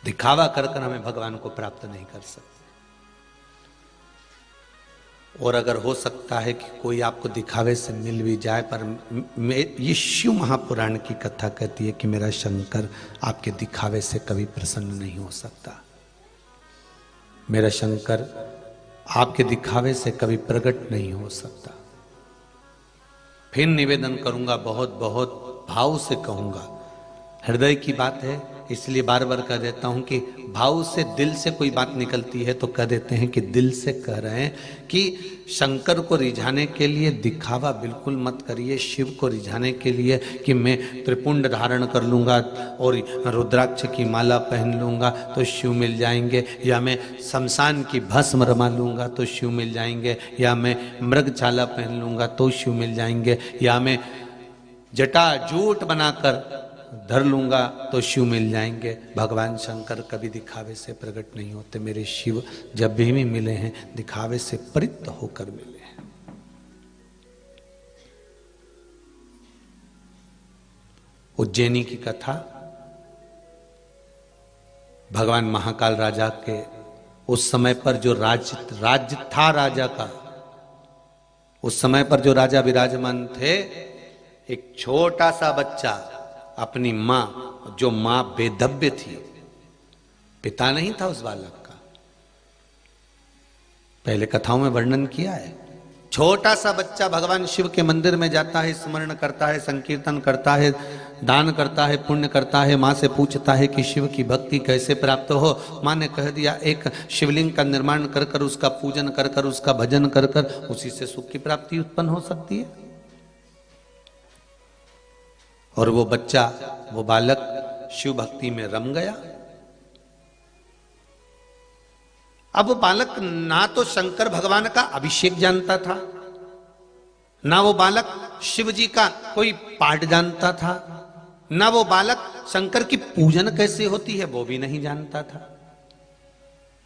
दिखावा कर कर हमें भगवान को प्राप्त नहीं कर सकते। और अगर हो सकता है कि कोई आपको दिखावे से मिल भी जाए, पर ये शिव महापुराण की कथा कहती है कि मेरा शंकर आपके दिखावे से कभी प्रसन्न नहीं हो सकता। मेरा शंकर आपके दिखावे से कभी प्रकट नहीं हो सकता। फिर निवेदन करूंगा, बहुत बहुत भाव से कहूंगा, हृदय की बात है, इसलिए बार बार कह देता हूं कि भाव से, दिल से कोई बात निकलती है तो कह देते हैं कि दिल से कह रहे हैं कि शंकर को रिझाने के लिए दिखावा बिल्कुल मत करिए। शिव को रिझाने के लिए कि मैं त्रिपुंड धारण कर लूंगा और रुद्राक्ष की माला पहन लूंगा तो शिव मिल जाएंगे, या मैं शमशान की भस्म रमा लूंगा तो शिव मिल जाएंगे, या मैं मृगछाला पहन लूंगा तो शिव मिल जाएंगे, या मैं जटा जूट बनाकर धर लूंगा तो शिव मिल जाएंगे। भगवान शंकर कभी दिखावे से प्रकट नहीं होते। मेरे शिव जब भी मिले हैं दिखावे से परित होकर मिले हैं। उज्जैनी की कथा, भगवान महाकाल राजा के उस समय पर जो राज्य था राजा का, उस समय पर जो राजा विराजमान थे, एक छोटा सा बच्चा अपनी मां, जो मां बेधव्य थी, पिता नहीं था उस बालक का, पहले कथाओं में वर्णन किया है। छोटा सा बच्चा भगवान शिव के मंदिर में जाता है, स्मरण करता है, संकीर्तन करता है, दान करता है, पुण्य करता है, मां से पूछता है कि शिव की भक्ति कैसे प्राप्त हो। मां ने कह दिया, एक शिवलिंग का निर्माण कर कर, उसका पूजन कर कर, उसका भजन कर कर, उसी से सुख की प्राप्ति उत्पन्न हो सकती है। और वो बच्चा, वो बालक शिव भक्ति में रम गया। अब वो बालक ना तो शंकर भगवान का अभिषेक जानता था, ना वो बालक शिव जी का कोई पाठ जानता था, ना वो बालक शंकर की पूजन कैसे होती है वो भी नहीं जानता था।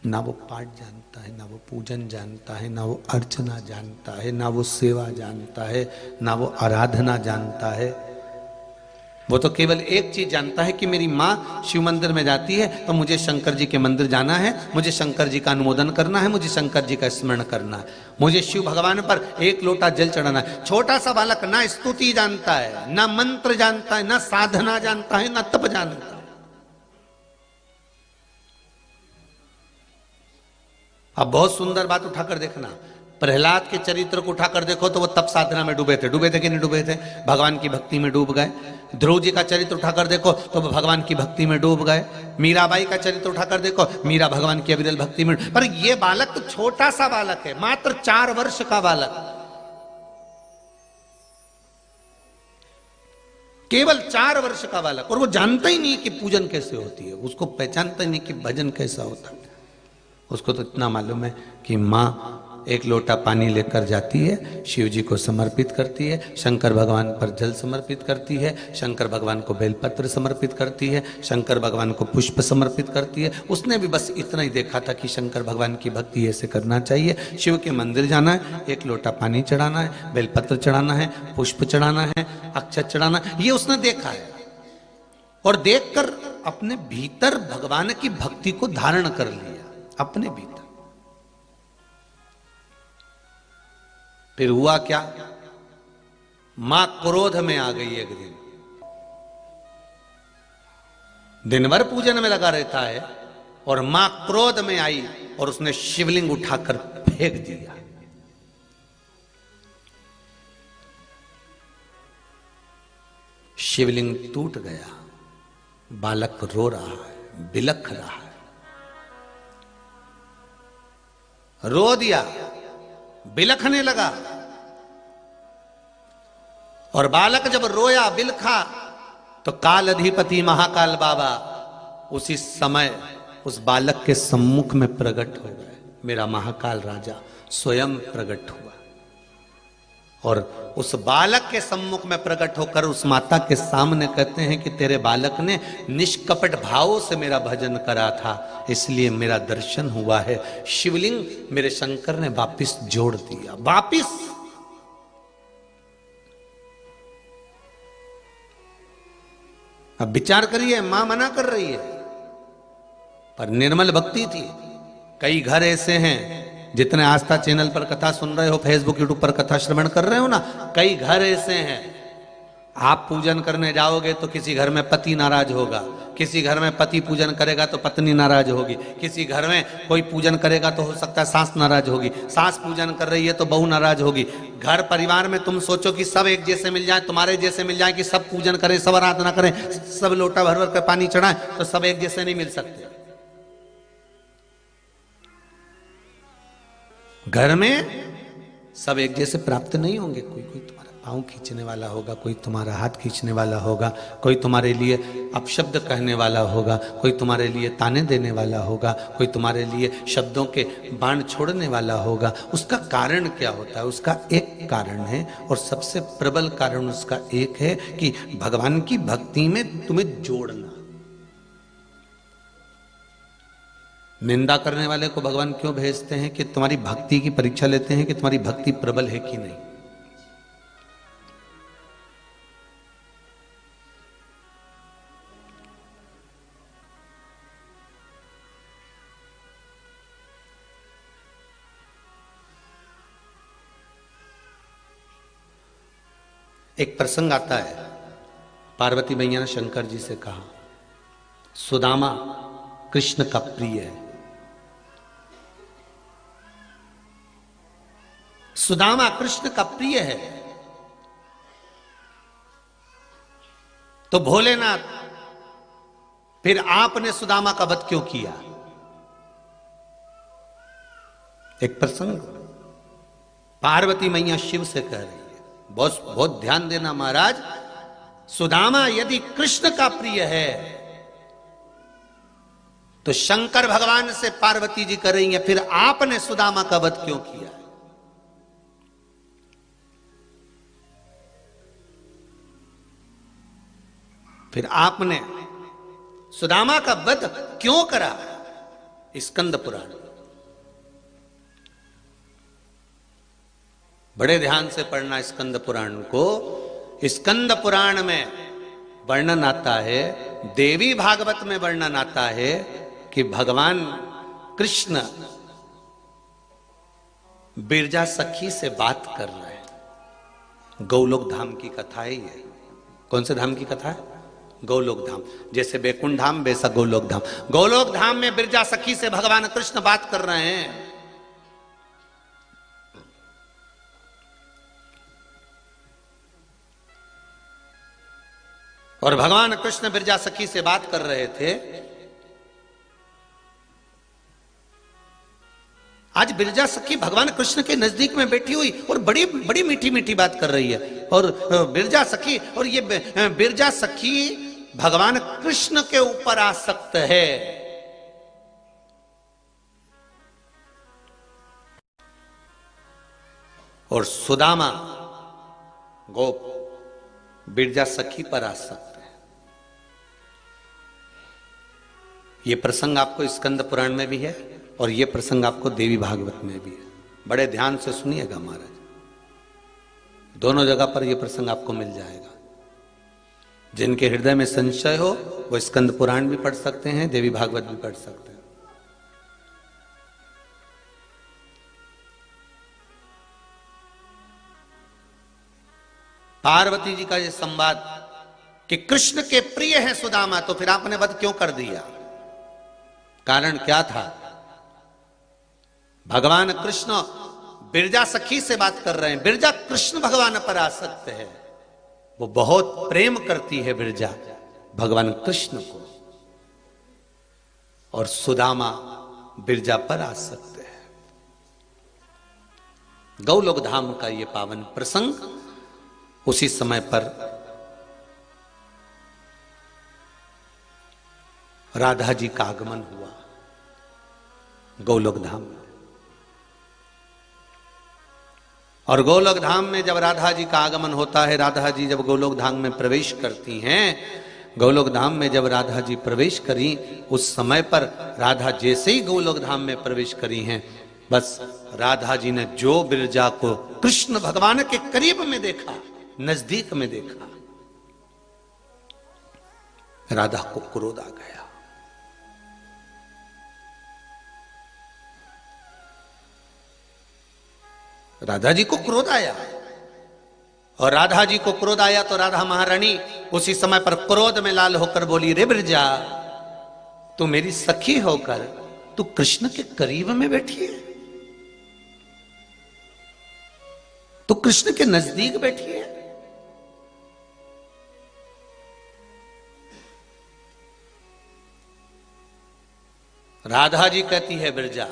ना वो पाठ जानता है, ना वो पूजन जानता है, ना वो अर्चना जानता है, ना वो सेवा जानता है, ना वो आराधना जानता है। वो तो केवल एक चीज जानता है कि मेरी माँ शिव मंदिर में जाती है तो मुझे शंकर जी के मंदिर जाना है, मुझे शंकर जी का अनुमोदन करना है, मुझे शंकर जी का स्मरण करना है, मुझे शिव भगवान पर एक लोटा जल चढ़ाना है। छोटा सा बालक ना स्तुति जानता है, ना मंत्र जानता है, ना साधना जानता है, ना तप जानता है। अब बहुत सुंदर बात उठाकर देखना, प्रहलाद के चरित्र को उठाकर देखो तो वो तप साधना में डूबे थे कि नहीं डूबे थे? भगवान की भक्ति में डूब गए। ध्रुव जी का चरित्र उठाकर देखो तो वो भगवान की भक्ति में डूब गए। मीराबाई का चरित्र उठाकर देखो, मीरा भगवान की अविरल भक्ति में। पर ये बालक तो छोटा सा बालक है, मात्र 4 वर्ष का बालक, केवल 4 वर्ष का बालक, और वो जानता ही नहीं कि पूजन कैसे होती है, उसको पहचानता ही नहीं कि भजन कैसा होता है। उसको तो इतना मालूम है कि माँ एक लोटा पानी लेकर जाती है, शिव जी को समर्पित करती है, शंकर भगवान पर जल समर्पित करती है, शंकर भगवान को बेलपत्र समर्पित करती है, शंकर भगवान को पुष्प समर्पित करती है। उसने भी बस इतना ही देखा था कि शंकर भगवान की भक्ति ऐसे करना चाहिए। शिव के मंदिर जाना है, एक लोटा पानी चढ़ाना है, बेलपत्र चढ़ाना है, पुष्प चढ़ाना है, अक्षत चढ़ाना है, ये उसने देखा है। और देखकर अपने भीतर भगवान की भक्ति को धारण कर लिया अपने भीतर। फिर हुआ क्या, मां क्रोध में आ गई। एक दिन भर पूजन में लगा रहता है और मां क्रोध में आई और उसने शिवलिंग उठाकर फेंक दिया। शिवलिंग टूट गया, बालक रो रहा है, बिलख रहा है। रो दिया, बिलखने लगा। और बालक जब रोया बिलखा तो काल अधिपति महाकाल बाबा उसी समय उस बालक के सम्मुख में प्रकट हो गए। मेरा महाकाल राजा स्वयं प्रकट हुआ और उस बालक के सम्मुख में प्रकट होकर उस माता के सामने कहते हैं कि तेरे बालक ने निष्कपट भावों से मेरा भजन करा था, इसलिए मेरा दर्शन हुआ है। शिवलिंग मेरे शंकर ने वापिस जोड़ दिया। वापिस अब विचार करिए, मां मना कर रही है पर निर्मल भक्ति थी। कई घर ऐसे हैं, जितने आस्था चैनल पर कथा सुन रहे हो, फेसबुक यूट्यूब पर कथा श्रवण कर रहे हो ना, कई घर ऐसे हैं। आप पूजन करने जाओगे तो किसी घर में पति नाराज होगा, किसी घर में पति पूजन करेगा तो पत्नी नाराज होगी, किसी घर में कोई पूजन करेगा तो हो सकता है सास नाराज होगी, सास पूजन कर रही है तो बहू नाराज होगी। घर परिवार में तुम सोचो कि सब एक जैसे मिल जाए, तुम्हारे जैसे मिल जाए, कि सब पूजन करें, सब आराधना करें, सब लोटा भर भर कर पानी चढ़ाएं, तो सब एक जैसे नहीं मिल सकते। घर में सब एक जैसे प्राप्त नहीं होंगे। कोई कोई तुम्हारा पांव खींचने वाला होगा, कोई तुम्हारा हाथ खींचने वाला होगा, कोई तुम्हारे लिए अपशब्द कहने वाला होगा, कोई तुम्हारे लिए ताने देने वाला होगा, कोई तुम्हारे लिए शब्दों के बाण छोड़ने वाला होगा। उसका कारण क्या होता है? उसका एक कारण है और सबसे प्रबल कारण उसका एक है कि भगवान की भक्ति में तुम्हें जोड़ना। निंदा करने वाले को भगवान क्यों भेजते हैं? कि तुम्हारी भक्ति की परीक्षा लेते हैं कि तुम्हारी भक्ति प्रबल है कि नहीं। एक प्रसंग आता है, पार्वती मैया ने शंकर जी से कहा, सुदामा कृष्ण का प्रिय है। सुदामा कृष्ण का प्रिय है, तो भोलेनाथ फिर आपने सुदामा का वध क्यों किया? एक प्रसंग पार्वती मैया शिव से कह रही है, बहुत बहुत ध्यान देना महाराज। सुदामा यदि कृष्ण का प्रिय है तो शंकर भगवान से पार्वती जी कर रही है, फिर आपने सुदामा का वध क्यों किया? फिर आपने सुदामा का वध क्यों करा? स्कंद पुराण बड़े ध्यान से पढ़ना। स्कंद पुराण को, स्कंद पुराण में वर्णन आता है, देवी भागवत में वर्णन आता है कि भगवान कृष्ण बिरजा सखी से बात कर रहे हैं। गौलोक धाम की कथा है ये। कौन से धाम की कथा है? गौलोक धाम। जैसे बैकुंठ धाम वैसा गौलोक धाम। गौलोक धाम में बिरजा सखी से भगवान कृष्ण बात कर रहे हैं। और भगवान कृष्ण बिरजा सखी से बात कर रहे थे। आज बिरजा सखी भगवान कृष्ण के नजदीक में बैठी हुई और बड़ी बड़ी मीठी मीठी बात कर रही है। और बिरजा सखी, और ये बिरजा सखी भगवान कृष्ण के ऊपर आसक्त है। और सुदामा गोप बिरजा सखी पर आसक्त है। यह प्रसंग आपको स्कंद पुराण में भी है और यह प्रसंग आपको देवी भागवत में भी है। बड़े ध्यान से सुनिएगा महाराज, दोनों जगह पर यह प्रसंग आपको मिल जाएगा। जिनके हृदय में संशय हो वो स्कंद पुराण भी पढ़ सकते हैं, देवी भागवत भी पढ़ सकते हैं। पार्वती जी का यह संवाद कि कृष्ण के प्रिय है सुदामा, तो फिर आपने वध क्यों कर दिया? कारण क्या था? भगवान कृष्ण बिरजा सखी से बात कर रहे हैं। बिरजा कृष्ण भगवान पर आसक्त है, वो बहुत प्रेम करती है बिरजा भगवान कृष्ण को, और सुदामा बिरजा पर आसक्त है। गौलोक धाम का यह पावन प्रसंग, उसी समय पर राधा जी का आगमन हुआ गोलोक धाम में। और गोलोक धाम में जब राधा जी का आगमन होता है, राधा जी जब गोलोक धाम में प्रवेश करती हैं, गोलोक धाम में जब राधा जी प्रवेश करी, उस समय पर राधा जैसे ही गोलोक धाम में प्रवेश करी हैं, बस राधा जी ने जो बिरजा को कृष्ण भगवान के करीब में देखा, नजदीक में देखा, राधा को क्रोध आ गया। राधा जी को क्रोध आया, और राधा जी को क्रोध आया तो राधा महारानी उसी समय पर क्रोध में लाल होकर बोली, रे बिरजा, तू मेरी सखी होकर तू कृष्ण के करीब में बैठी है, तू कृष्ण के नजदीक बैठी है। राधा जी कहती है, बिरजा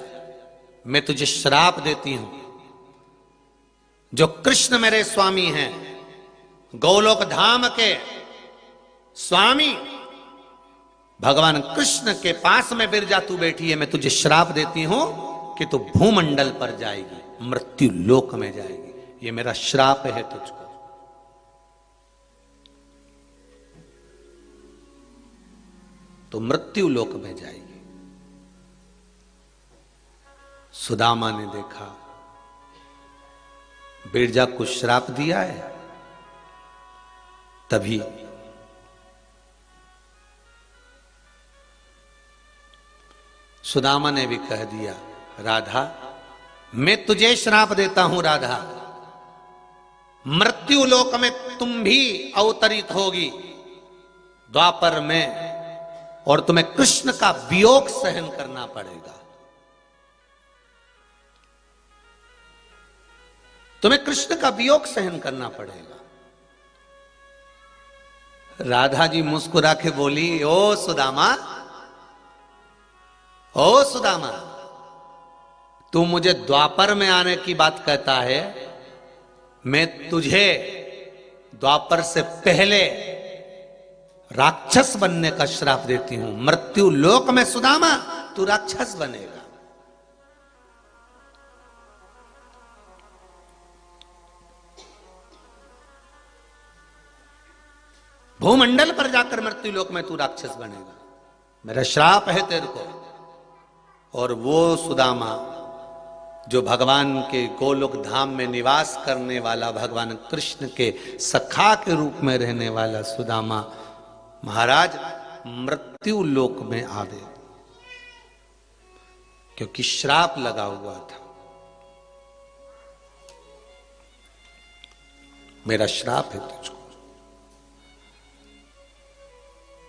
मैं तुझे श्राप देती हूं, जो कृष्ण मेरे स्वामी हैं, गोलोक धाम के स्वामी भगवान कृष्ण के पास में बिरजा तू बैठी है, मैं तुझे श्राप देती हूं कि तू भूमंडल पर जाएगी, मृत्यु लोक में जाएगी। ये मेरा श्राप है तुझको। तो मृत्यु लोक में जाएगी। सुदामा ने देखा बिरजा को श्राप दिया है, तभी सुदामा ने भी कह दिया, राधा मैं तुझे श्राप देता हूं, राधा मृत्यु लोक में तुम भी अवतरित होगी द्वापर में, और तुम्हें कृष्ण का वियोग सहन करना पड़ेगा। तुम्हें कृष्ण का वियोग सहन करना पड़ेगा। राधा जी मुस्कुरा के बोली, ओ सुदामा, ओ सुदामा, तू मुझे द्वापर में आने की बात कहता है, मैं तुझे द्वापर से पहले राक्षस बनने का श्राप देती हूं। मृत्यु लोक में सुदामा तू राक्षस बनेगा। भूमंडल पर जाकर मृत्यु लोक में तू राक्षस बनेगा, मेरा श्राप है तेरे को। और वो सुदामा जो भगवान के गोलोक धाम में निवास करने वाला, भगवान कृष्ण के सखा के रूप में रहने वाला सुदामा महाराज मृत्यु लोक में आ गए, क्योंकि श्राप लगा हुआ था। मेरा श्राप है तुझको।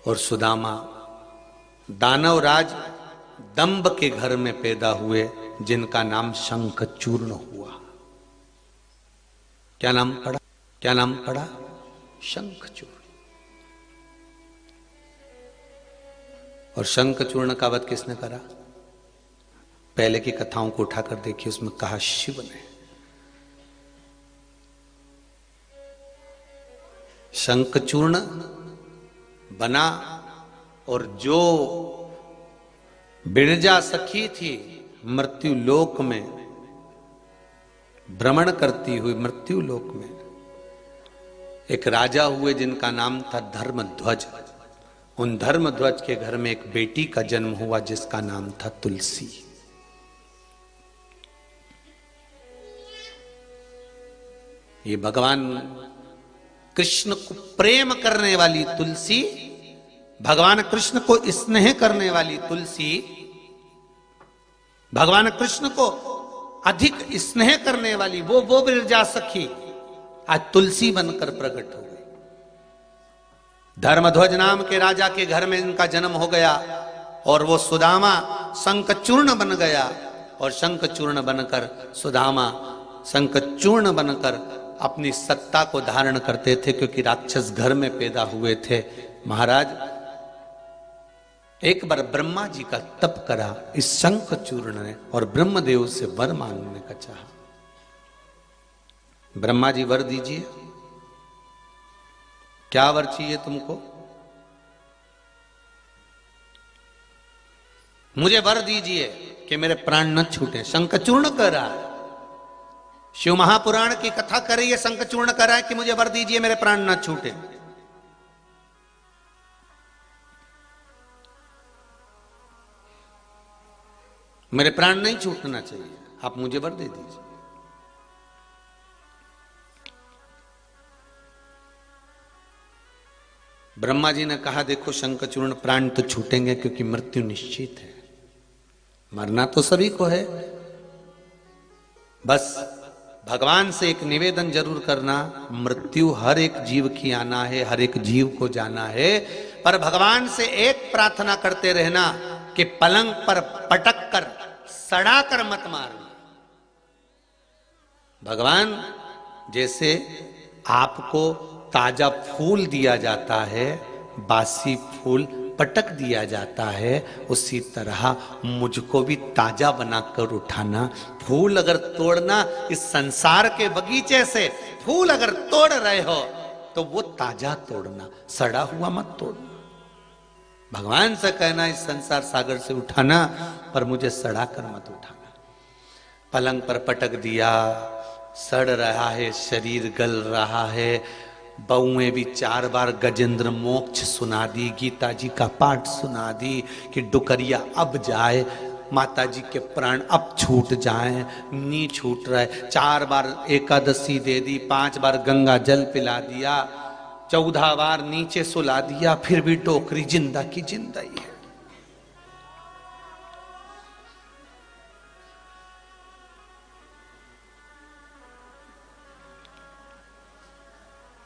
और सुदामा दानवराज दंभ के घर में पैदा हुए, जिनका नाम शंखचूर्ण हुआ। क्या नाम पड़ा? क्या नाम पड़ा? शंखचूर्ण। और शंखचूर्ण का वध किसने करा? पहले की कथाओं को उठाकर देखिए, उसमें कहा शिव ने। शंखचूर्ण बना, और जो बिरजा सखी थी मृत्यु लोक में, भ्रमण करती हुई मृत्यु लोक में एक राजा हुए जिनका नाम था धर्मध्वज। उन धर्मध्वज के घर में एक बेटी का जन्म हुआ जिसका नाम था तुलसी। ये भगवान कृष्ण को प्रेम करने वाली तुलसी, भगवान कृष्ण को स्नेह करने वाली तुलसी, भगवान कृष्ण को अधिक स्नेह करने वाली वो विरजा सखी आज तुलसी बनकर प्रकट हो गई। धर्मध्वज नाम के राजा के घर में इनका जन्म हो गया और वो सुदामा शंखचूर्ण बन गया और शंखचूर्ण बनकर सुदामा शंखचूर्ण बनकर अपनी सत्ता को धारण करते थे, क्योंकि राक्षस घर में पैदा हुए थे। महाराज एक बार ब्रह्मा जी का तप करा इस शंखचूर्ण ने और ब्रह्मदेव से वर मांगने का चाहा। ब्रह्मा जी वर दीजिए, क्या वर चाहिए तुमको? मुझे वर दीजिए कि मेरे प्राण न छूटे। शंखचूर्ण कर रहा है, शिव महापुराण की कथा कर रही है, शंखचूर्ण कर रहा है कि मुझे वर दीजिए मेरे प्राण न छूटे। मेरे प्राण नहीं छूटना चाहिए, आप मुझे वर दे दीजिए। ब्रह्मा जी ने कहा देखो शंखचूर्ण, प्राण तो छूटेंगे क्योंकि मृत्यु निश्चित है, मरना तो सभी को है। बस भगवान से एक निवेदन जरूर करना, मृत्यु हर एक जीव की आना है, हर एक जीव को जाना है, पर भगवान से एक प्रार्थना करते रहना कि पलंग पर पटक कर सड़ा कर मत मारना। भगवान जैसे आपको ताजा फूल दिया जाता है, बासी फूल पटक दिया जाता है, उसी तरह मुझको भी ताजा बनाकर उठाना। फूल अगर तोड़ना, इस संसार के बगीचे से फूल अगर तोड़ रहे हो तो वो ताजा तोड़ना, सड़ा हुआ मत तोड़ना। भगवान से कहना इस संसार सागर से उठाना, पर मुझे सड़ा कर मत उठाना। पलंग पर पटक दिया, सड़ रहा है, शरीर गल रहा है। बहुएं भी 4 बार गजेंद्र मोक्ष सुना दी, गीता जी का पाठ सुना दी कि डुकरिया अब जाए, माता जी के प्राण अब छूट जाए, नी छूट रहे। 4 बार एकादशी दे दी, 5 बार गंगा जल पिला दिया, 14 बार नीचे सुला दिया, फिर भी डोकरी जिंदा की जिंदा ही है।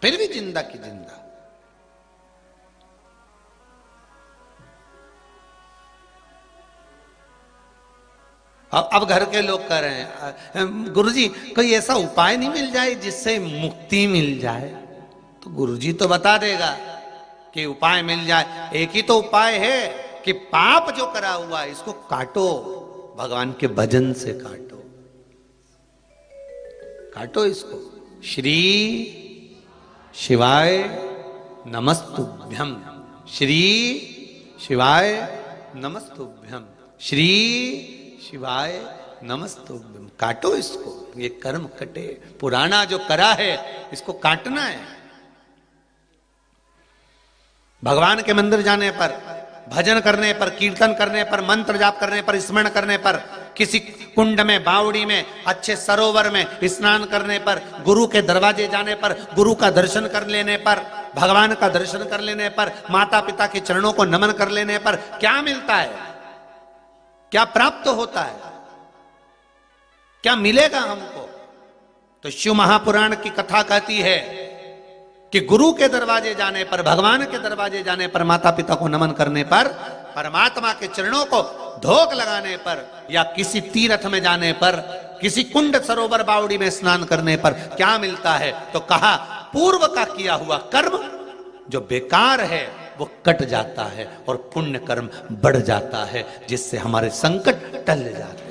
फिर भी जिंदा की जिंदा। अब घर के लोग कह रहे हैं गुरुजी कोई ऐसा उपाय नहीं मिल जाए जिससे मुक्ति मिल जाए? तो गुरुजी तो बता देगा कि उपाय मिल जाए। एक ही तो उपाय है कि पाप जो करा हुआ है इसको काटो, भगवान के भजन से काटो, काटो इसको। श्री शिवाय नमस्तुभ्यं, श्री शिवाय नमस्तुभ्यं, श्री शिवाय नमस्तुभ्यं। काटो इसको, ये कर्म कटे। पुराना जो करा है इसको काटना है। भगवान के मंदिर जाने पर, भजन करने पर, कीर्तन करने पर, मंत्र जाप करने पर, स्मरण करने पर, किसी कुंड में, बावड़ी में, अच्छे सरोवर में स्नान करने पर, गुरु के दरवाजे जाने पर, गुरु का दर्शन कर लेने पर, भगवान का दर्शन कर लेने पर, माता पिता के चरणों को नमन कर लेने पर क्या मिलता है? क्या प्राप्त होता है? क्या मिलेगा हमको? तो शिव महापुराण की कथा कहती है कि गुरु के दरवाजे जाने पर, भगवान के दरवाजे जाने पर, माता पिता को नमन करने पर, परमात्मा के चरणों को धोख लगाने पर, या किसी तीर्थ में जाने पर, किसी कुंड सरोवर बावड़ी में स्नान करने पर क्या मिलता है? तो कहा पूर्व का किया हुआ कर्म जो बेकार है वो कट जाता है और पुण्य कर्म बढ़ जाता है, जिससे हमारे संकट टल जाते हैं।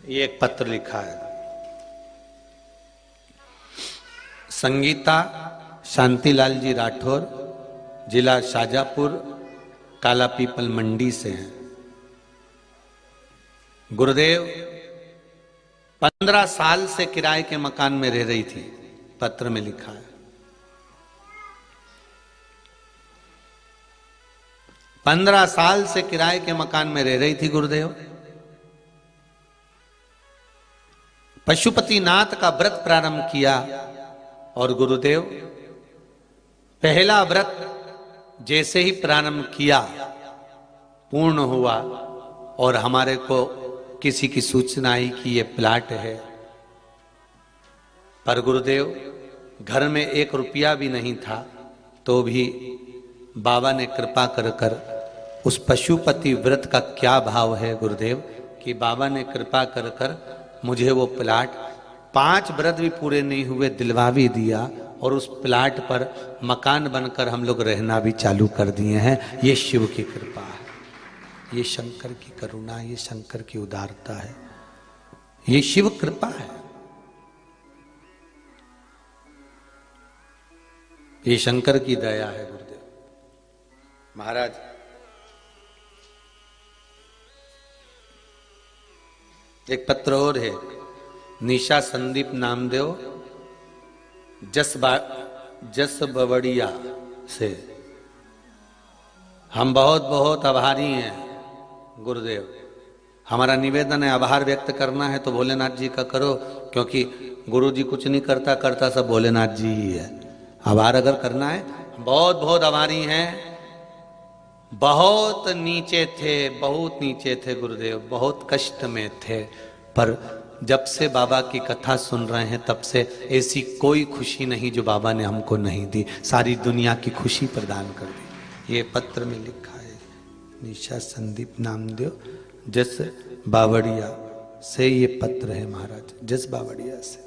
ये एक पत्र लिखा है, संगीता शांतिलाल जी राठौर, जिला शाजापुर, काला पीपल मंडी से हैं। गुरुदेव 15 साल से किराए के मकान में रह रही थी, पत्र में लिखा है। 15 साल से किराए के मकान में रह रही थी गुरुदेव। पशुपतिनाथ का व्रत प्रारंभ किया और गुरुदेव पहला व्रत जैसे ही प्रारंभ किया पूर्ण हुआ और हमारे को किसी की सूचना आई कि ये प्लाट है। पर गुरुदेव घर में 1 रुपया भी नहीं था, तो भी बाबा ने कृपा कर कर उस पशुपति व्रत का क्या भाव है गुरुदेव कि बाबा ने कृपा कर कर मुझे वो प्लाट 5 व्रत भी पूरे नहीं हुए दिलवा भी दिया और उस प्लाट पर मकान बनकर हम लोग रहना भी चालू कर दिए हैं। ये शिव की कृपा है, ये शंकर की करुणा, ये शंकर की उदारता है, ये शिव कृपा है, ये शंकर की दया है गुरुदेव। महाराज एक पत्र और है, निशा संदीप नामदेव जस बवड़िया से। हम बहुत बहुत आभारी हैं गुरुदेव। हमारा निवेदन है, आभार व्यक्त करना है तो भोलेनाथ जी का करो, क्योंकि गुरु जी कुछ नहीं करता, करता सब भोलेनाथ जी ही है। आभार अगर करना है, बहुत बहुत आभारी हैं। बहुत नीचे थे, बहुत नीचे थे गुरुदेव, बहुत कष्ट में थे, पर जब से बाबा की कथा सुन रहे हैं तब से ऐसी कोई खुशी नहीं जो बाबा ने हमको नहीं दी। सारी दुनिया की खुशी प्रदान कर दी। ये पत्र में लिखा है, निशा संदीप नामदेव जस बावड़िया से ये पत्र है महाराज, जस बावड़िया से।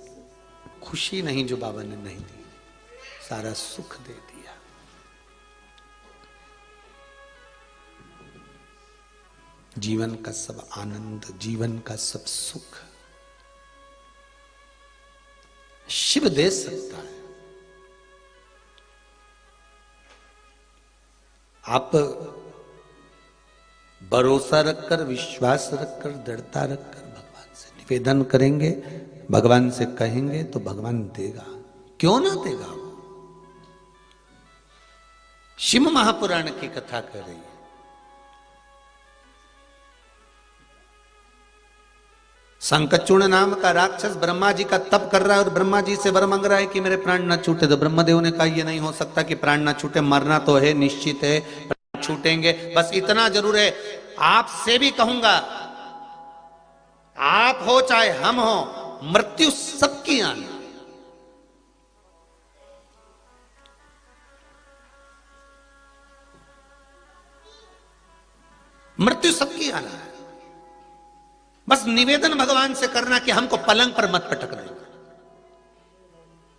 खुशी नहीं जो बाबा ने नहीं दी, सारा सुख दे दिया। जीवन का सब आनंद, जीवन का सब सुख शिव दे सकता है। आप भरोसा रखकर, विश्वास रखकर, दृढ़ता रखकर भगवान से निवेदन करेंगे, भगवान से कहेंगे तो भगवान देगा। क्यों ना देगा? शिव महापुराण की कथा कर रही है। शंखचूर्ण नाम का राक्षस ब्रह्मा जी का तप कर रहा है और ब्रह्मा जी से वर मांग रहा है कि मेरे प्राण न छूटे। तो ब्रह्मदेव ने कहा ये नहीं हो सकता कि प्राण न छूटे, मरना तो है, निश्चित है, प्राण छूटेंगे। बस इतना जरूर है, आपसे भी कहूंगा, आप हो चाहे हम हो, मृत्यु सबकी आनी। मृत्यु सबकी आना है। बस निवेदन भगवान से करना कि हमको पलंग पर मत पटकना,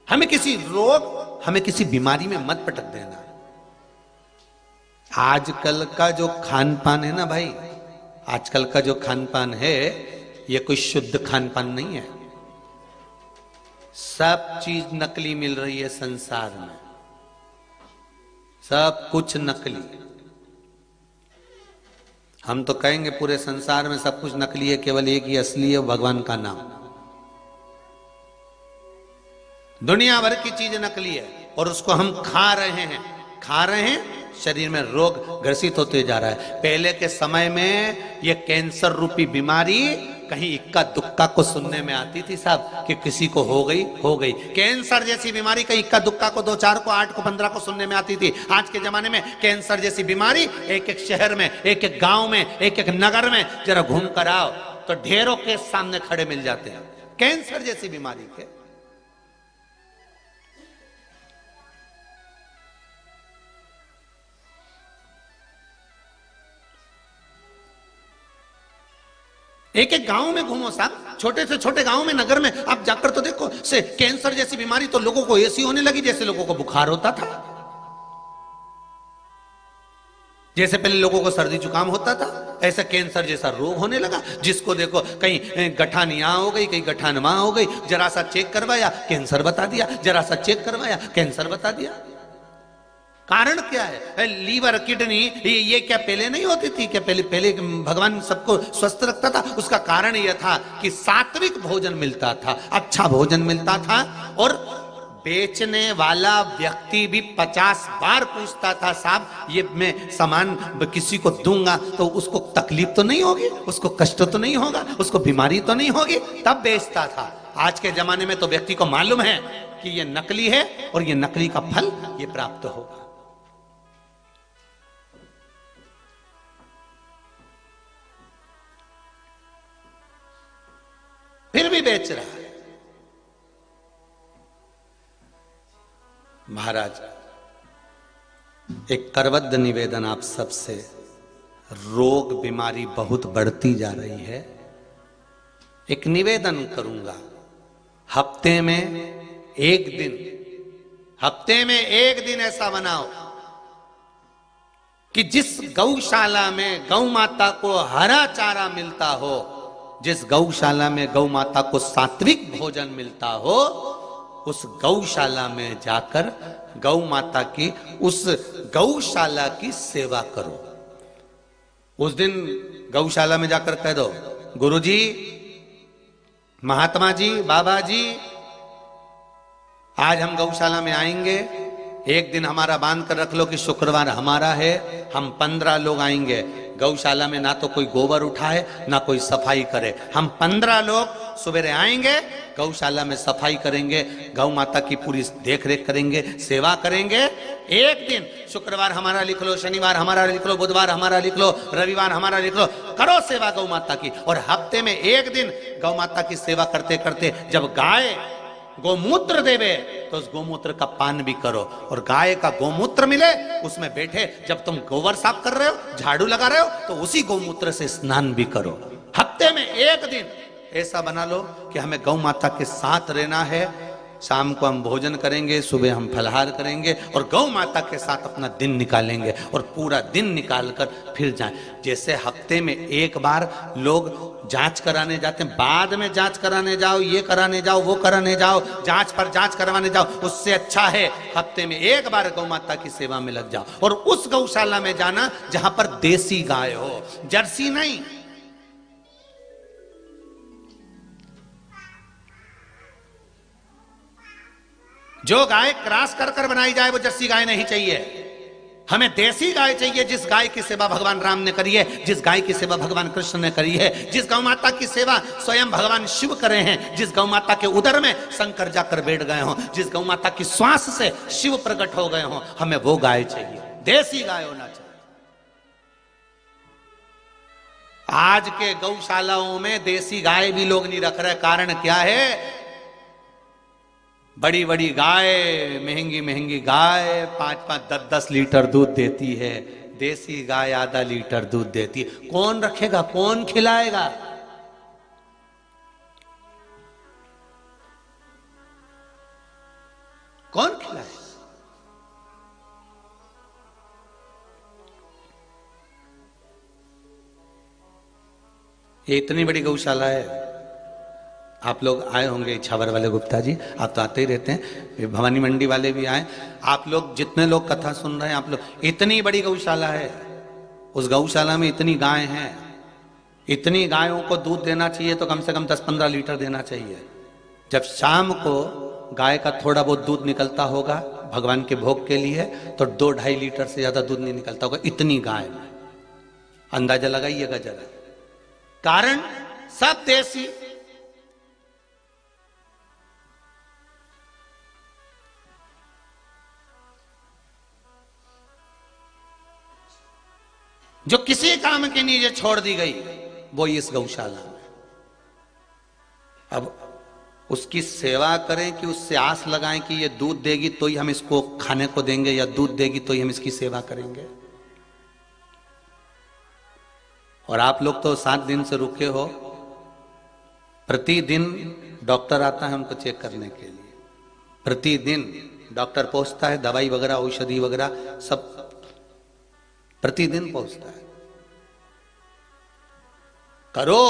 हमें किसी रोग, हमें किसी बीमारी में मत पटक देना। आजकल का जो खान पान है ना भाई, आजकल का जो खान पान है ये कोई शुद्ध खान पान नहीं है। सब चीज नकली मिल रही है संसार में, सब कुछ नकली। हम तो कहेंगे पूरे संसार में सब कुछ नकली है, केवल एक ही असली है, भगवान का नाम। दुनिया भर की चीज नकली है और उसको हम खा रहे हैं, शरीर में रोग ग्रसित होते जा रहा है। पहले के समय में ये कैंसर रूपी बीमारी कहीं इक्का दुक्का को सुनने में आती थी साहब, कि किसी को हो गई। कैंसर जैसी बीमारी कहीं इक्का दुक्का को, 2 4 को, 8 को, 15 को सुनने में आती थी। आज के जमाने में कैंसर जैसी बीमारी एक एक शहर में, एक एक गांव में, एक एक नगर में जरा घूम कर आओ तो ढेरों के सामने खड़े मिल जाते हैं कैंसर जैसी बीमारी के। एक एक गांव में घूमो साहब, छोटे से छोटे गांव में, नगर में आप जाकर तो देखो, से कैंसर जैसी बीमारी तो लोगों को ऐसी होने लगी जैसे लोगों को बुखार होता था। जैसे पहले लोगों को सर्दी जुकाम होता था, ऐसा कैंसर जैसा रोग होने लगा। जिसको देखो कहीं गठान यहां हो गई, कहीं गठान वहां हो गई, जरा सा चेक करवाया कैंसर बता दिया, जरा सा चेक करवाया कैंसर बता दिया। कारण क्या है? लीवर, किडनी, ये क्या पहले नहीं होती थी? क्या पहले पहले भगवान सबको स्वस्थ रखता था? उसका कारण यह था कि सात्विक भोजन मिलता था, अच्छा भोजन मिलता था। और बेचने वाला व्यक्ति भी 50 बार पूछता था, साहब ये मैं सामान किसी को दूंगा तो उसको तकलीफ तो नहीं होगी, उसको कष्ट तो नहीं होगा, उसको बीमारी तो नहीं होगी, तब बेचता था। आज के जमाने में तो व्यक्ति को मालूम है कि ये नकली है और ये नकली का फल ये प्राप्त होगा, फिर भी बेच रहा है। महाराज, एक करबद्ध निवेदन आप सबसे, रोग बीमारी बहुत बढ़ती जा रही है। एक निवेदन करूंगा, हफ्ते में एक दिन ऐसा बनाओ कि जिस गौशाला में गौ माता को हरा चारा मिलता हो, जिस गौशाला में गौ माता को सात्विक भोजन मिलता हो, उस गौशाला में जाकर गौ माता की, उस गौशाला की सेवा करो। उस दिन गौशाला में जाकर कह दो, गुरुजी, महात्मा जी, बाबा जी, आज हम गौशाला में आएंगे, एक दिन हमारा बांध कर रख लो कि शुक्रवार हमारा है, हम 15 लोग आएंगे। गौशाला में ना तो कोई गोबर उठाए ना कोई सफाई करे, हम 15 लोग सवेरे आएंगे, गौशाला में सफाई करेंगे, गौ माता की पूरी देख रेख करेंगे, सेवा करेंगे। एक दिन शुक्रवार हमारा लिख लो, शनिवार हमारा लिख लो, बुधवार हमारा लिख लो, रविवार हमारा लिख लो, करो सेवा गौ माता की। और हफ्ते में एक दिन गौ माता की सेवा करते करते जब गाय गोमूत्र देवे तो उस गोमूत्र का पान भी करो, और गाय का गोमूत्र मिले उसमें बैठे, जब तुम गोबर साफ कर रहे हो, झाड़ू लगा रहे हो, तो उसी गोमूत्र से स्नान भी करो। हफ्ते में एक दिन ऐसा बना लो कि हमें गौ माता के साथ रहना है। शाम को हम भोजन करेंगे, सुबह हम फलहार करेंगे और गौ माता के साथ अपना दिन निकालेंगे, और पूरा दिन निकालकर फिर जाएं। जैसे हफ्ते में एक बार लोग जांच कराने जाते हैं, बाद में जांच कराने जाओ, ये कराने जाओ, वो कराने जाओ, जांच पर जांच करवाने जाओ, उससे अच्छा है हफ्ते में एक बार गौ माता की सेवा में लग जाओ। और उस गौशाला में जाना जहां पर देसी गाय हो, जर्सी नहीं। जो गाय क्रॉस कर कर बनाई जाए वो जर्सी गाय नहीं चाहिए, हमें देसी गाय चाहिए, जिस गाय की सेवा भगवान राम ने करी है, जिस गाय की सेवा भगवान कृष्ण ने करी है, जिस गौ माता की सेवा स्वयं भगवान शिव करे हैं, जिस गौ माता के उदर में शंकर जाकर बैठ गए हों, जिस गौ माता की श्वास से शिव प्रकट हो गए हों, हमें वो गाय चाहिए, देसी गाय होना चाहिए। आज के गौशालाओं में देसी गाय भी लोग नहीं रख रहे, कारण क्या है? बड़ी बड़ी गाय, महंगी महंगी गाय 5-5, 10-10 लीटर दूध देती है, देसी गाय आधा लीटर दूध देती है। कौन रखेगा, कौन खिलाएगा? कौन खिलाएगा? ये इतनी बड़ी गौशाला है। आप लोग आए होंगे, इछावर वाले गुप्ता जी, आप तो आते ही रहते हैं, भवानी मंडी वाले भी आए, आप लोग जितने लोग कथा सुन रहे हैं, आप लोग, इतनी बड़ी गौशाला है, उस गौशाला में इतनी गाय हैं, इतनी गायों को दूध देना चाहिए तो कम से कम 10-15 लीटर देना चाहिए। जब शाम को गाय का थोड़ा बहुत दूध निकलता होगा भगवान के भोग के लिए, तो 2-2.5 लीटर से ज्यादा दूध नहीं निकलता होगा, इतनी गाय में। अंदाजा लगाइएगा जरा। कारण सब देसी। जो किसी काम के नीचे छोड़ दी गई वो इस गौशाला में। अब उसकी सेवा करें कि उससे आस लगाएं कि ये दूध देगी तो ही हम इसको खाने को देंगे, या दूध देगी तो ही हम इसकी सेवा करेंगे। और आप लोग तो 7 दिन से रुके हो, प्रतिदिन डॉक्टर आता है हमको चेक करने के लिए, प्रतिदिन डॉक्टर पहुंचता है, दवाई वगैरह औषधि वगैरह सब प्रतिदिन पहुंचता है। करो,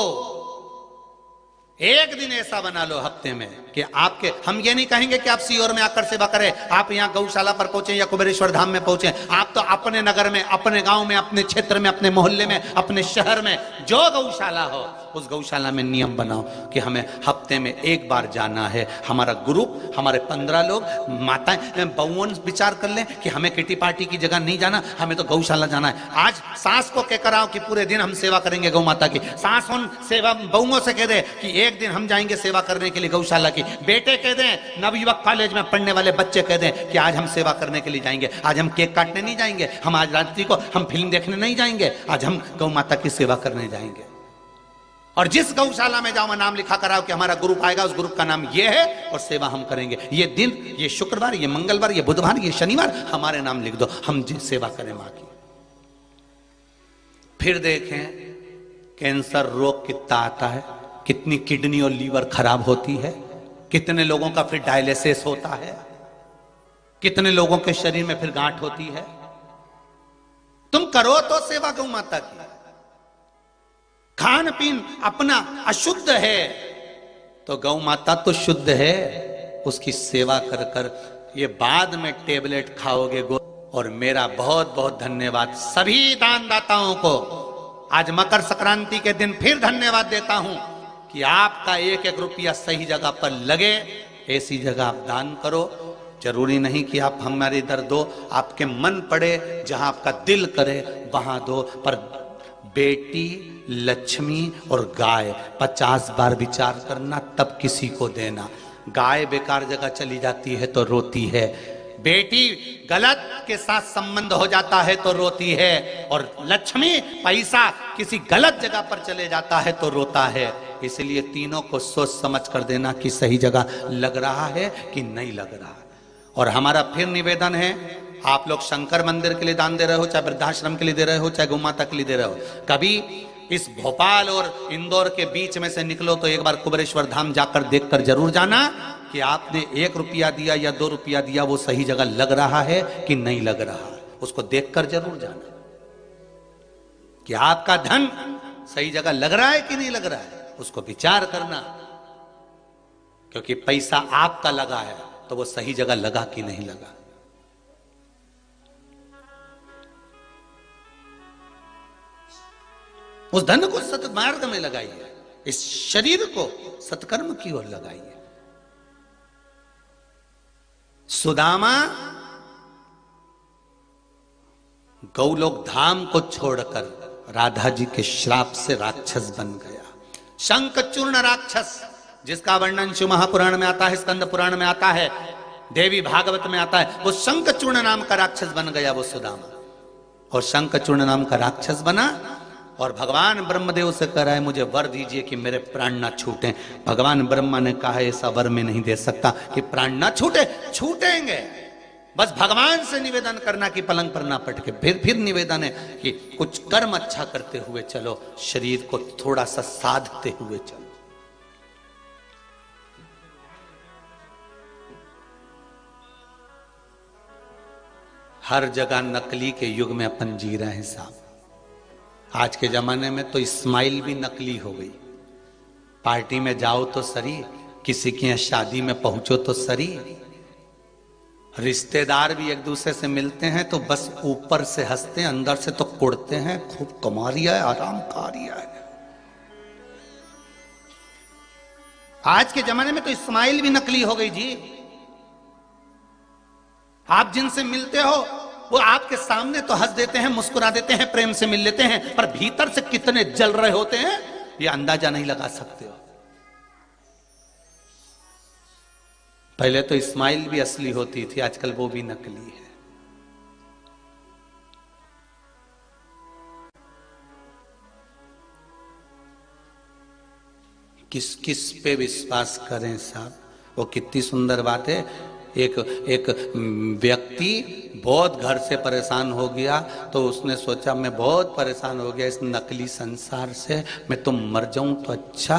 एक दिन ऐसा बना लो हफ्ते में कि आपके, हम ये नहीं कहेंगे कि आप सीहोर में आकर सेवा करें, आप यहाँ गौशाला पर पहुंचे या कुबेरेश्वर धाम में पहुंचे, आप तो अपने नगर में, अपने गांव में, अपने क्षेत्र में, अपने मोहल्ले में, अपने शहर में जो गौशाला हो उस गौशाला में नियम बनाओ कि हमें हफ्ते में एक बार जाना है। हमारा ग्रुप, हमारे 15 लोग, माताएं बहुओं विचार कर लें कि हमें किटी पार्टी की जगह नहीं जाना, हमें तो गौशाला जाना है। आज सास को कहकर आओ कि पूरे दिन हम सेवा करेंगे गौ माता की, सास उन सेवा बहुओं से कह दे कि एक दिन हम जाएंगे सेवा करने के लिए गौशाला की, बेटे कह दें, नवयुवक कॉलेज में पढ़ने वाले बच्चे कह दें कि आज हम सेवा करने के लिए जाएंगे, आज हम केक काटने नहीं जाएंगे, हम आज रात्रि को हम फिल्म देखने नहीं जाएंगे, आज हम गौ माता की सेवा करने जाएंगे। और जिस गौशाला में जाओ, नाम लिखा कराओ कि हमारा ग्रुप आएगा, उस ग्रुप का नाम ये है और सेवा हम करेंगे, ये दिन, ये शुक्रवार, ये मंगलवार, ये बुधवार, ये शनिवार हमारे नाम लिख दो, हम सेवा करें मां की। फिर देखें कैंसर रोग कितना आता है, कितनी किडनी और लीवर खराब होती है, कितने लोगों का फिर डायलिसिस होता है, कितने लोगों के शरीर में फिर गांठ होती है। तुम करो तो सेवा गौ माता की। खान पीन अपना अशुद्ध है तो गौ माता तो शुद्ध है, उसकी सेवा कर कर ये बाद में टेबलेट खाओगे। और मेरा बहुत बहुत धन्यवाद सभी दानदाताओं को। आज मकर संक्रांति के दिन फिर धन्यवाद देता हूं कि आपका एक एक रुपया सही जगह पर लगे, ऐसी जगह आप दान करो। जरूरी नहीं कि आप हमारे इधर दो, आपके मन पड़े जहां आपका दिल करे वहां दो, पर बेटी, लक्ष्मी और गाय 50 बार विचार करना तब किसी को देना। गाय बेकार जगह चली जाती है तो रोती है, बेटी गलत के साथ संबंध हो जाता है तो रोती है, और लक्ष्मी पैसा किसी गलत जगह पर चले जाता है तो रोता है। इसलिए तीनों को सोच समझ कर देना कि सही जगह लग रहा है कि नहीं लग रहा। और हमारा फिर निवेदन है, आप लोग शंकर मंदिर के लिए दान दे रहे हो, चाहे वृद्धाश्रम के लिए दे रहे हो, चाहे गौ माता के लिए दे रहे हो, कभी इस भोपाल और इंदौर के बीच में से निकलो तो एक बार कुबेरेश्वर धाम जाकर देखकर जरूर जाना कि आपने 1 रुपया दिया या 2 रुपया दिया वो सही जगह लग रहा है कि नहीं लग रहा। उसको देखकर जरूर जाना कि आपका धन सही जगह लग रहा है कि नहीं लग रहा है, उसको विचार करना। क्योंकि पैसा आपका लगा है तो वो सही जगह लगा कि नहीं लगा। उस धन को सत्मार्ग में लगाइए, इस शरीर को सत्कर्म की ओर लगाइए। सुदामा गौलोक धाम को छोड़कर राधा जी के श्राप से राक्षस बन गया। शंखचूर्ण राक्षस, जिसका वर्णन शिव महापुराण में आता है, स्कंद पुराण में आता है, देवी भागवत में आता है। वो शंखचूर्ण नाम का राक्षस बन गया वो सुदामा। और शंखचूर्ण नाम का राक्षस बना और भगवान ब्रह्मदेव से कह रहा है मुझे वर दीजिए कि मेरे प्राण ना छूटे। भगवान ब्रह्मा ने कहा ऐसा वर में नहीं दे सकता कि प्राण ना छूटे, छूटेंगे। बस भगवान से निवेदन करना कि पलंग पर ना पटके। फिर निवेदन है कि कुछ कर्म अच्छा करते हुए चलो, शरीर को थोड़ा सा साधते हुए चलो। हर जगह नकली के युग में अपन जी रहे हैं साहब। आज के जमाने में तो स्माइल भी नकली हो गई। पार्टी में जाओ तो सरी, किसी की शादी में पहुंचो तो सरी, रिश्तेदार भी एक दूसरे से मिलते हैं तो बस ऊपर से हंसते हैं, अंदर से तो कुड़ते हैं, खूब कमा रिया है, आराम खा रिया है। आज के जमाने में तो स्माइल भी नकली हो गई जी। आप जिनसे मिलते हो वो आपके सामने तो हंस देते हैं, मुस्कुरा देते हैं, प्रेम से मिल लेते हैं, पर भीतर से कितने जल रहे होते हैं ये अंदाजा नहीं लगा सकते हो। पहले तो स्माइल भी असली होती थी, आजकल वो भी नकली है। किस किस पे विश्वास करें साहब। वो कितनी सुंदर बात है। एक व्यक्ति बहुत घर से परेशान हो गया तो उसने सोचा मैं बहुत परेशान हो गया इस नकली संसार से, मैं तो मर जाऊं तो अच्छा।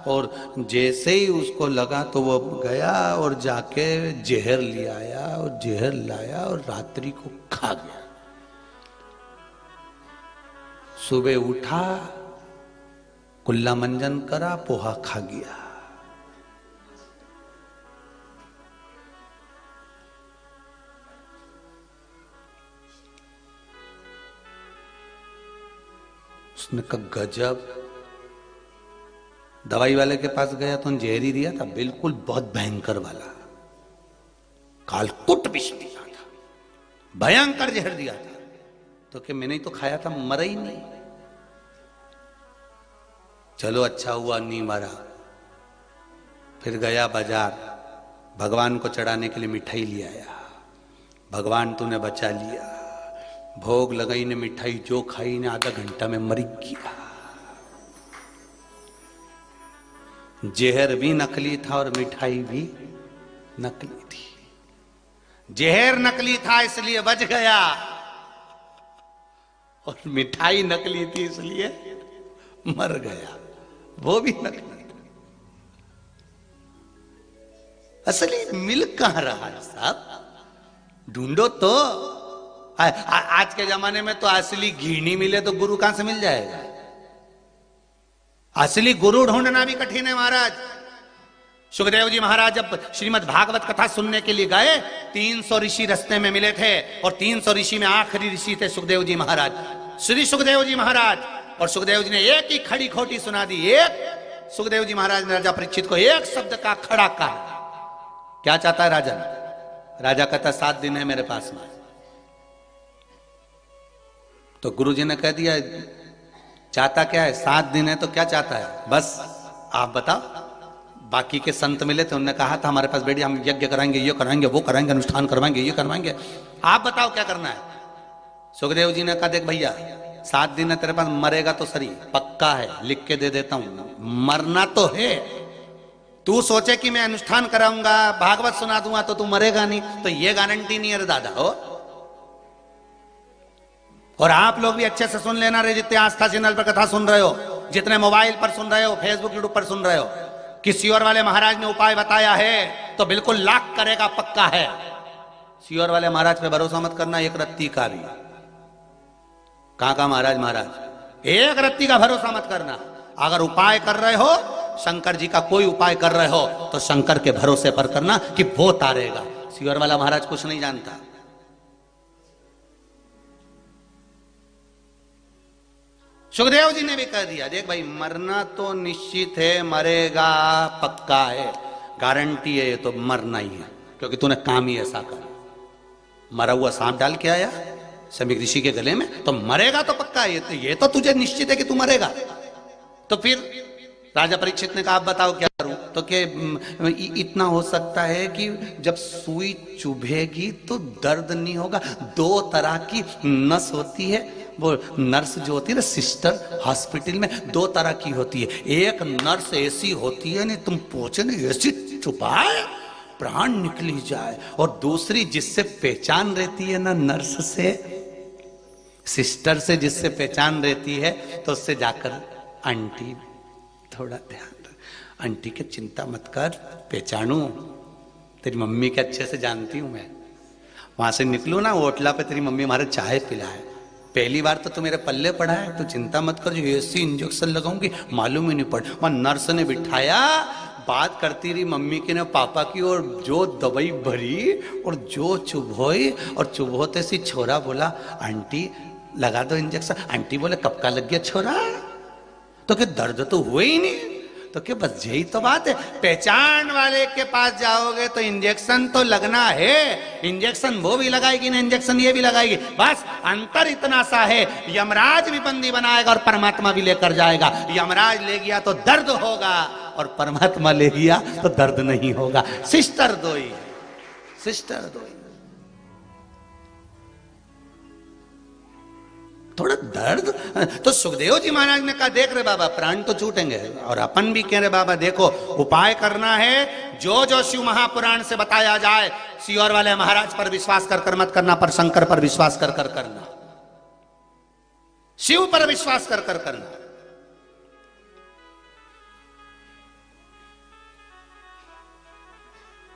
और जैसे ही उसको लगा तो वो गया और जाके जहर ले आया और जहर लाया और रात्रि को खा गया। सुबह उठा कुल्ला मंजन करा, पोहा खा गया। उसने कहा गजब। दवाई वाले के पास गया तो जहर ही दिया था, बिल्कुल बहुत भयंकर वाला, कालकुट विष दिया था, भयंकर जहर दिया था। तो कि मैंने ही तो खाया था, मरा ही नहीं। चलो अच्छा हुआ नहीं मरा। फिर गया बाजार, भगवान को चढ़ाने के लिए मिठाई ले आया। भगवान तूने बचा लिया। भोग लगाई ने, मिठाई जो खाई ने, आधा घंटा में मर गया। जहर भी नकली था और मिठाई भी नकली थी। जहर नकली था इसलिए बच गया, और मिठाई नकली थी इसलिए मर गया। वो भी नकली था। असली मिल कहां रहा है साहब? ढूंढो तो। आज के जमाने में तो असली घी नहीं मिले तो गुरु कहां से मिल जाएगा? असली गुरु ढूंढना भी कठिन है महाराज। सुखदेव जी महाराज जब श्रीमद् भागवत कथा सुनने के लिए गए, 300 ऋषि रास्ते में मिले थे, और 300 ऋषि में आखिरी ऋषि थे सुखदेव जी महाराज, श्री सुखदेव जी महाराज। और सुखदेव जी ने एक ही खड़ी खोटी सुना दी। एक सुखदेव जी महाराज ने राजा परीक्षित को एक शब्द का खड़ा कहा। क्या चाहता है राजन? राजा कहता 7 दिन है मेरे पास में। तो गुरु जी ने कह दिया चाहता क्या है? 7 दिन है तो क्या चाहता है? बस आप बताओ। बाकी के संत मिले थे, उन्होंने कहा था हमारे पास बेटी हम यज्ञ कराएंगे, ये कराएंगे, वो कराएंगे, अनुष्ठान करवाएंगे, ये करवाएंगे, आप बताओ क्या करना है? सुखदेव जी ने कहा देख भैया 7 दिन है तेरे पास, मरेगा तो सही, पक्का है, लिख के दे देता हूं, मरना तो है। तू सोचे कि मैं अनुष्ठान कराऊंगा, भागवत सुना दूंगा तो तू मरेगा नहीं, तो ये गारंटी नहीं है रे दादा हो। और आप लोग भी अच्छे से सुन लेना रे, जितने आस्था चैनल पर कथा सुन रहे हो, जितने मोबाइल पर सुन रहे हो, फेसबुक यूट्यूब पर सुन रहे हो, कि सियोर वाले महाराज ने उपाय बताया है तो बिल्कुल लाख करेगा, पक्का है। सियोर वाले महाराज पे भरोसा मत करना, एक रत्ती का भी। कहां का महाराज? महाराज एक रत्ती का भरोसा मत करना। अगर उपाय कर रहे हो, शंकर जी का कोई उपाय कर रहे हो, तो शंकर के भरोसे पर करना कि वो तारेगा। सियोर वाला महाराज कुछ नहीं जानता। सुखदेव जी ने भी कह दिया देख भाई मरना तो निश्चित है, मरेगा पक्का है, गारंटी है, ये तो मरना ही है, क्योंकि तूने काम ही ऐसा कर। मरा हुआ सांप डाल के आया समीक ऋषि के गले में, तो मरेगा तो पक्का है, ये तो तुझे निश्चित है कि तू मरेगा। तो फिर राजा परीक्षित ने कहा आप बताओ क्या करूं? तो कि इतना हो सकता है कि जब सुई चुभेगी तो दर्द नहीं होगा। 2 तरह की नस होती है, वो नर्स जो होती है ना सिस्टर हॉस्पिटल में, 2 तरह की होती है। एक नर्स ऐसी होती है नहीं तुम पूछे नहीं, ऐसी चुपाए प्राण निकली जाए, और दूसरी जिससे पहचान रहती है ना नर्स से, सिस्टर से जिससे पहचान रहती है, तो उससे जाकर आंटी थोड़ा ध्यान, आंटी की चिंता मत कर, पहचानू तेरी मम्मी के अच्छे से जानती हूं मैं। वहां से निकलू ना होटला पे तेरी मम्मी हमारे चाय पिलाए, पहली बार तो तू मेरे पल्ले पड़ा है, तू चिंता मत कर, जो ऐसी इंजेक्शन लगाऊंगी मालूम ही नहीं पड़। वहां नर्स ने बिठाया, बात करती रही मम्मी की ने पापा की, और जो दवाई भरी और जो चुभोई, और चुभोते सी छोरा बोला आंटी लगा दो इंजेक्शन। आंटी बोले कब का लग गया छोरा? तो क्या दर्द तो हुए ही नहीं? तो क्या बस यही तो बात है, पहचान वाले के पास जाओगे तो इंजेक्शन तो लगना है। इंजेक्शन वो भी लगाएगी ना, इंजेक्शन ये भी लगाएगी, बस अंतर इतना सा है, यमराज भी बंदी बनाएगा और परमात्मा भी लेकर जाएगा। यमराज ले गया तो दर्द होगा, और परमात्मा ले गया तो दर्द नहीं होगा। सिस्टर दो ही, सिस्टर दो ही। थोड़ा दर्द। तो सुखदेव जी महाराज ने कहा देख रहे बाबा प्राण तो छूटेंगे, और अपन भी कह रहे बाबा देखो उपाय करना है, जो जो शिव महापुराण से बताया जाए, सियोर वाले महाराज पर विश्वास कर कर मत करना, पर शंकर पर विश्वास कर कर करना, शिव पर विश्वास कर कर करना।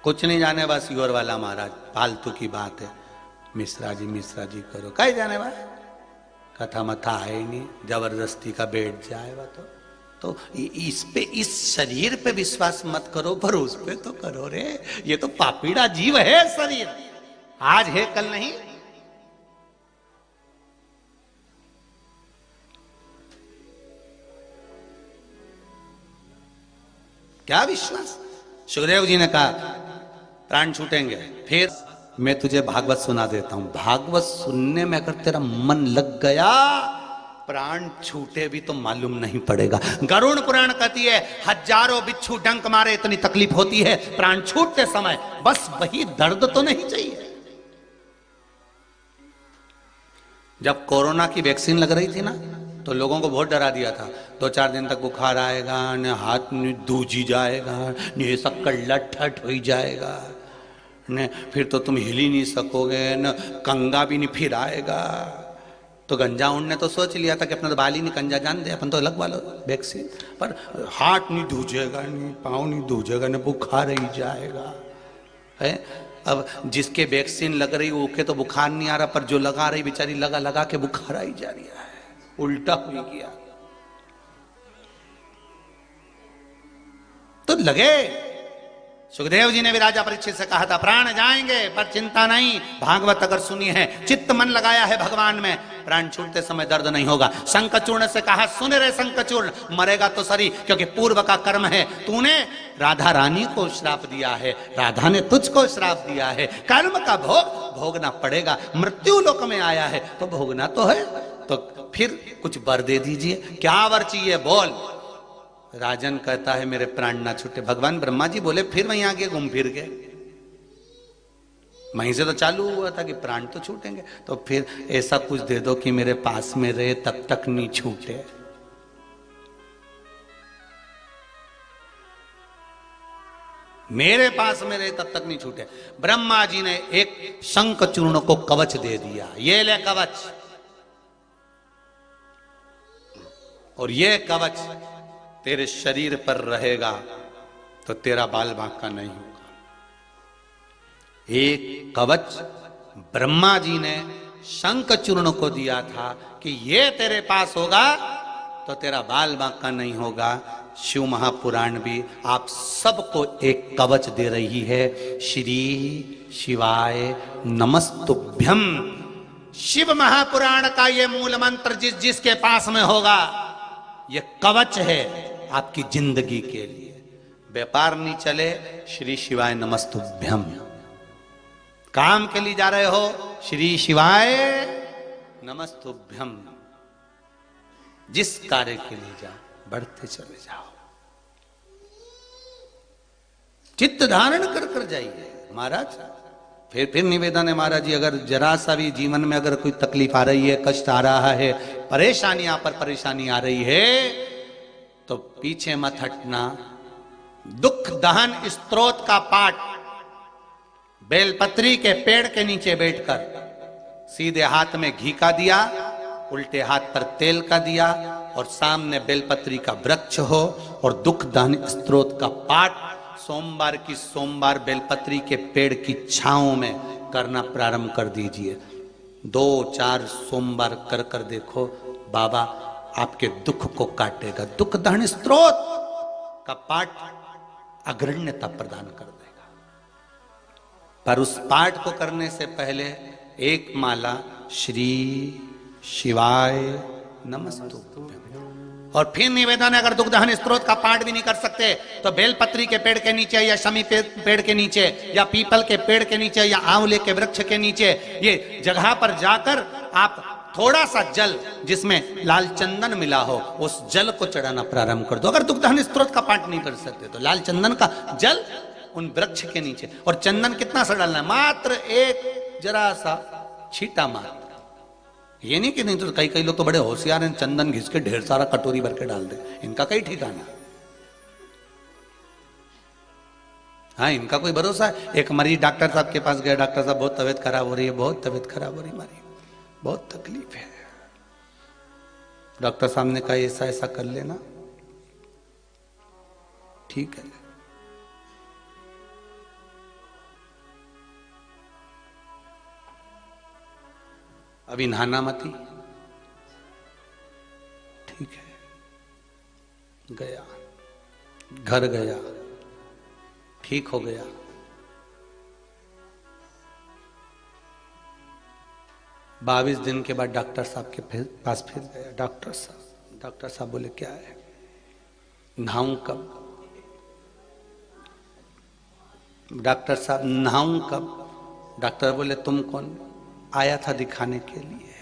कुछ नहीं जाने वाला सियोर वाला महाराज, फालतू की बात है, मिश्रा जी करो, कहीं जाने वाला, कथा मथा है ही नहीं, जबरदस्ती का बैठ जाएगा तो तो इस पे, इस शरीर पे विश्वास मत करो, पर उस पे तो करो रे। ये तो पापीड़ा जीव है शरीर, आज है कल नहीं। क्या विश्वास? सुखदेव जी ने कहा प्राण छूटेंगे, फिर मैं तुझे भागवत सुना देता हूं। भागवत सुनने में अगर तेरा मन लग गया, प्राण छूटे भी तो मालूम नहीं पड़ेगा। गरुड़ पुराण कहती है हजारों बिच्छू डंक मारे इतनी तकलीफ होती है प्राण छूटते समय, बस वही दर्द तो नहीं चाहिए। जब कोरोना की वैक्सीन लग रही थी ना, तो लोगों को बहुत डरा दिया था, 2-4 दिन तक बुखार आएगा न, हाथ में दूजी जाएगा न, ये सब कल्ला ठट हो जाएगा न, फिर तो तुम हिल ही नहीं सकोगे न, कंगा भी नहीं फिर आएगा। तो गंजा ने तो सोच लिया था कि अपना तो बाल ही नहीं कंजा जान दे, अपन तो लगवा लो वैक्सीन, पर हाथ नहीं दूजेगा, नहीं पाँव नहीं दूजेगा, न बुखार ही जाएगा है। अब जिसके वैक्सीन लग रही ओके तो बुखार नहीं आ रहा, पर जो लगा रही बेचारी लगा लगा के बुखार आई जा रही है, उल्टा हुई गया। तो लगे। सुखदेव जी ने भी राजा परीक्षित से कहा था प्राण जाएंगे पर चिंता नहीं, भागवत अगर सुनी है, चित्त मन लगाया है भगवान में, प्राण छूटते समय दर्द नहीं होगा। शंखचूर्ण से कहा सुन रे शंखचूर्ण, मरेगा तो सरी, क्योंकि पूर्व का कर्म है, तूने राधा रानी को श्राप दिया है, राधा ने तुझको श्राप दिया है, कर्म का भोग भोगना पड़ेगा। मृत्यु लोक में आया है तो भोगना तो है, तो फिर कुछ वर दे दीजिए। क्या वर चाहिए बोल? राजन कहता है मेरे प्राण ना छूटे। भगवान ब्रह्मा जी बोले फिर वहीं आगे घूम फिर गए, वहीं से तो चालू हुआ था कि प्राण तो छूटेंगे, तो फिर ऐसा कुछ दे दो कि मेरे पास में रहे तब तक नहीं छूटे। मेरे पास में रहे तब तक नहीं छूटे। ब्रह्मा जी ने एक शंख चूर्ण को कवच दे दिया, ये ले कवच, और ये कवच तेरे शरीर पर रहेगा तो तेरा बाल बांका नहीं होगा। एक कवच ब्रह्मा जी ने शंख चूर्ण को दिया था कि ये तेरे पास होगा तो तेरा बाल बांका नहीं होगा। शिव महापुराण भी आप सबको एक कवच दे रही है, श्री शिवाय नमस्तुभ्यम। शिव महापुराण का ये मूल मंत्र जिसके पास में होगा, ये कवच है आपकी जिंदगी के लिए। व्यापार नहीं चले, श्री शिवाय नमस्तुभ्यम। काम के लिए जा रहे हो, श्री शिवाय नमस्तुभ्यम। जिस कार्य के लिए जाओ बढ़ते चले जाओ, चित्त धारण कर कर जाइए महाराज। फिर निवेदन है महाराज जी, अगर जरा सा भी जीवन में अगर कोई तकलीफ आ रही है, कष्ट आ रहा है, परेशानियां पर परेशानी आ रही है, तो पीछे मत हटना। दुख दहन स्तोत्र का पाठ बेलपत्री के पेड़ के नीचे बैठकर, सीधे हाथ में घी का दिया, उल्टे हाथ पर तेल का दिया, और सामने बेलपत्री का वृक्ष हो, और दुख दहन स्तोत्र का पाठ सोमवार की सोमवार बेलपत्री के पेड़ की छांव में करना प्रारंभ कर दीजिए। 2-4 सोमवार कर कर देखो, बाबा आपके दुख को काटेगा। दुख दहन स्तोत्र का पाठ अग्रण्यता प्रदान कर देगा। पर उस पाठ को करने से पहले एक माला श्री शिवाय नमस्तुभ्यम। और फिर निवेदन है, अगर दुख दहन स्तोत्र का पाठ भी नहीं कर सकते तो बेलपत्री के पेड़ के नीचे, या शमी पेड़ के नीचे, या पीपल के पेड़ के नीचे, या आंवले के वृक्ष के नीचे, ये जगह पर जाकर आप थोड़ा सा जल जिसमें लाल चंदन मिला हो, उस जल को चढ़ाना प्रारंभ कर दो। अगर दुख दहन स्तोत्र का पाठ नहीं कर सकते तो लाल चंदन का जल उन वृक्ष के नीचे। और चंदन कितना सा डालना है? मात्र एक जरा सा छीटा मात्र। ये नहीं कि नहीं, तो कई लोग तो बड़े होशियार हैं, चंदन घिस के ढेर सारा कटोरी भर के डाल दे, इनका कई ठिकाना। हाँ, इनका कोई भरोसा है? एक मरीज डॉक्टर साहब के पास गया, डॉक्टर साहब बहुत तबीयत खराब हो रही है, बहुत तबीयत खराब हो रही है, बहुत तकलीफ है। डॉक्टर साहब ने कहा ऐसा ऐसा कर लेना, ठीक है। अभी नहाना मत ही, ठीक है। गया, घर गया, ठीक हो गया। बाईस दिन के बाद डॉक्टर साहब के पास फिर गया। डॉक्टर साहब बोले क्या है, नहाऊं कब? डॉक्टर साहब नहाऊं कब? डॉक्टर बोले तुम कौन? आया था दिखाने के लिए,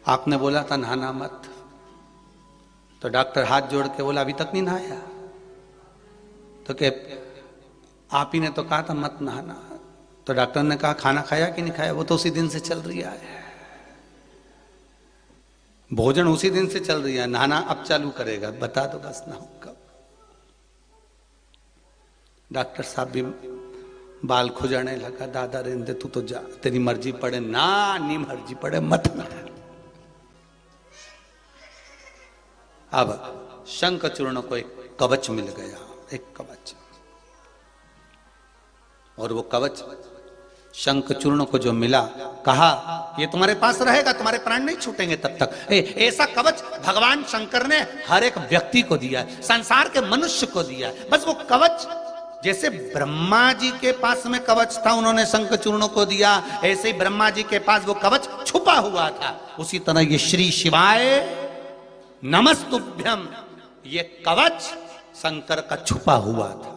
आपने बोला था नहाना मत। तो डॉक्टर हाथ जोड़ के बोला अभी तक नहीं नहाया? तो के आप ही ने तो कहा था मत नहाना। तो डॉक्टर ने कहा खाना खाया कि नहीं खाया? वो तो उसी दिन से चल रही है, भोजन उसी दिन से चल रही है, नहाना अब चालू करेगा, बता दो बस नहाऊं कब। डॉक्टर साहब भी बाल खुजाने लगा, दादा रेंदे तू तो जा, तेरी मर्जी पड़े ना नहीं मर्जी पड़े मत ना। अब शंखचूर्ण को एक कवच मिल गया, एक कवच, और वो कवच शंखचूर्ण को जो मिला, कहा ये तुम्हारे पास रहेगा, तुम्हारे प्राण नहीं छूटेंगे तब तक। ऐसा कवच भगवान शंकर ने हर एक व्यक्ति को दिया है, संसार के मनुष्य को दिया है। बस वो कवच, जैसे ब्रह्मा जी के पास में कवच था, उन्होंने शंखचूर्ण को दिया, ऐसे ही ब्रह्मा जी के पास वो कवच छुपा हुआ था। उसी तरह ये श्री शिवाय नमस्तुभ्यम, ये कवच शंकर का छुपा हुआ था,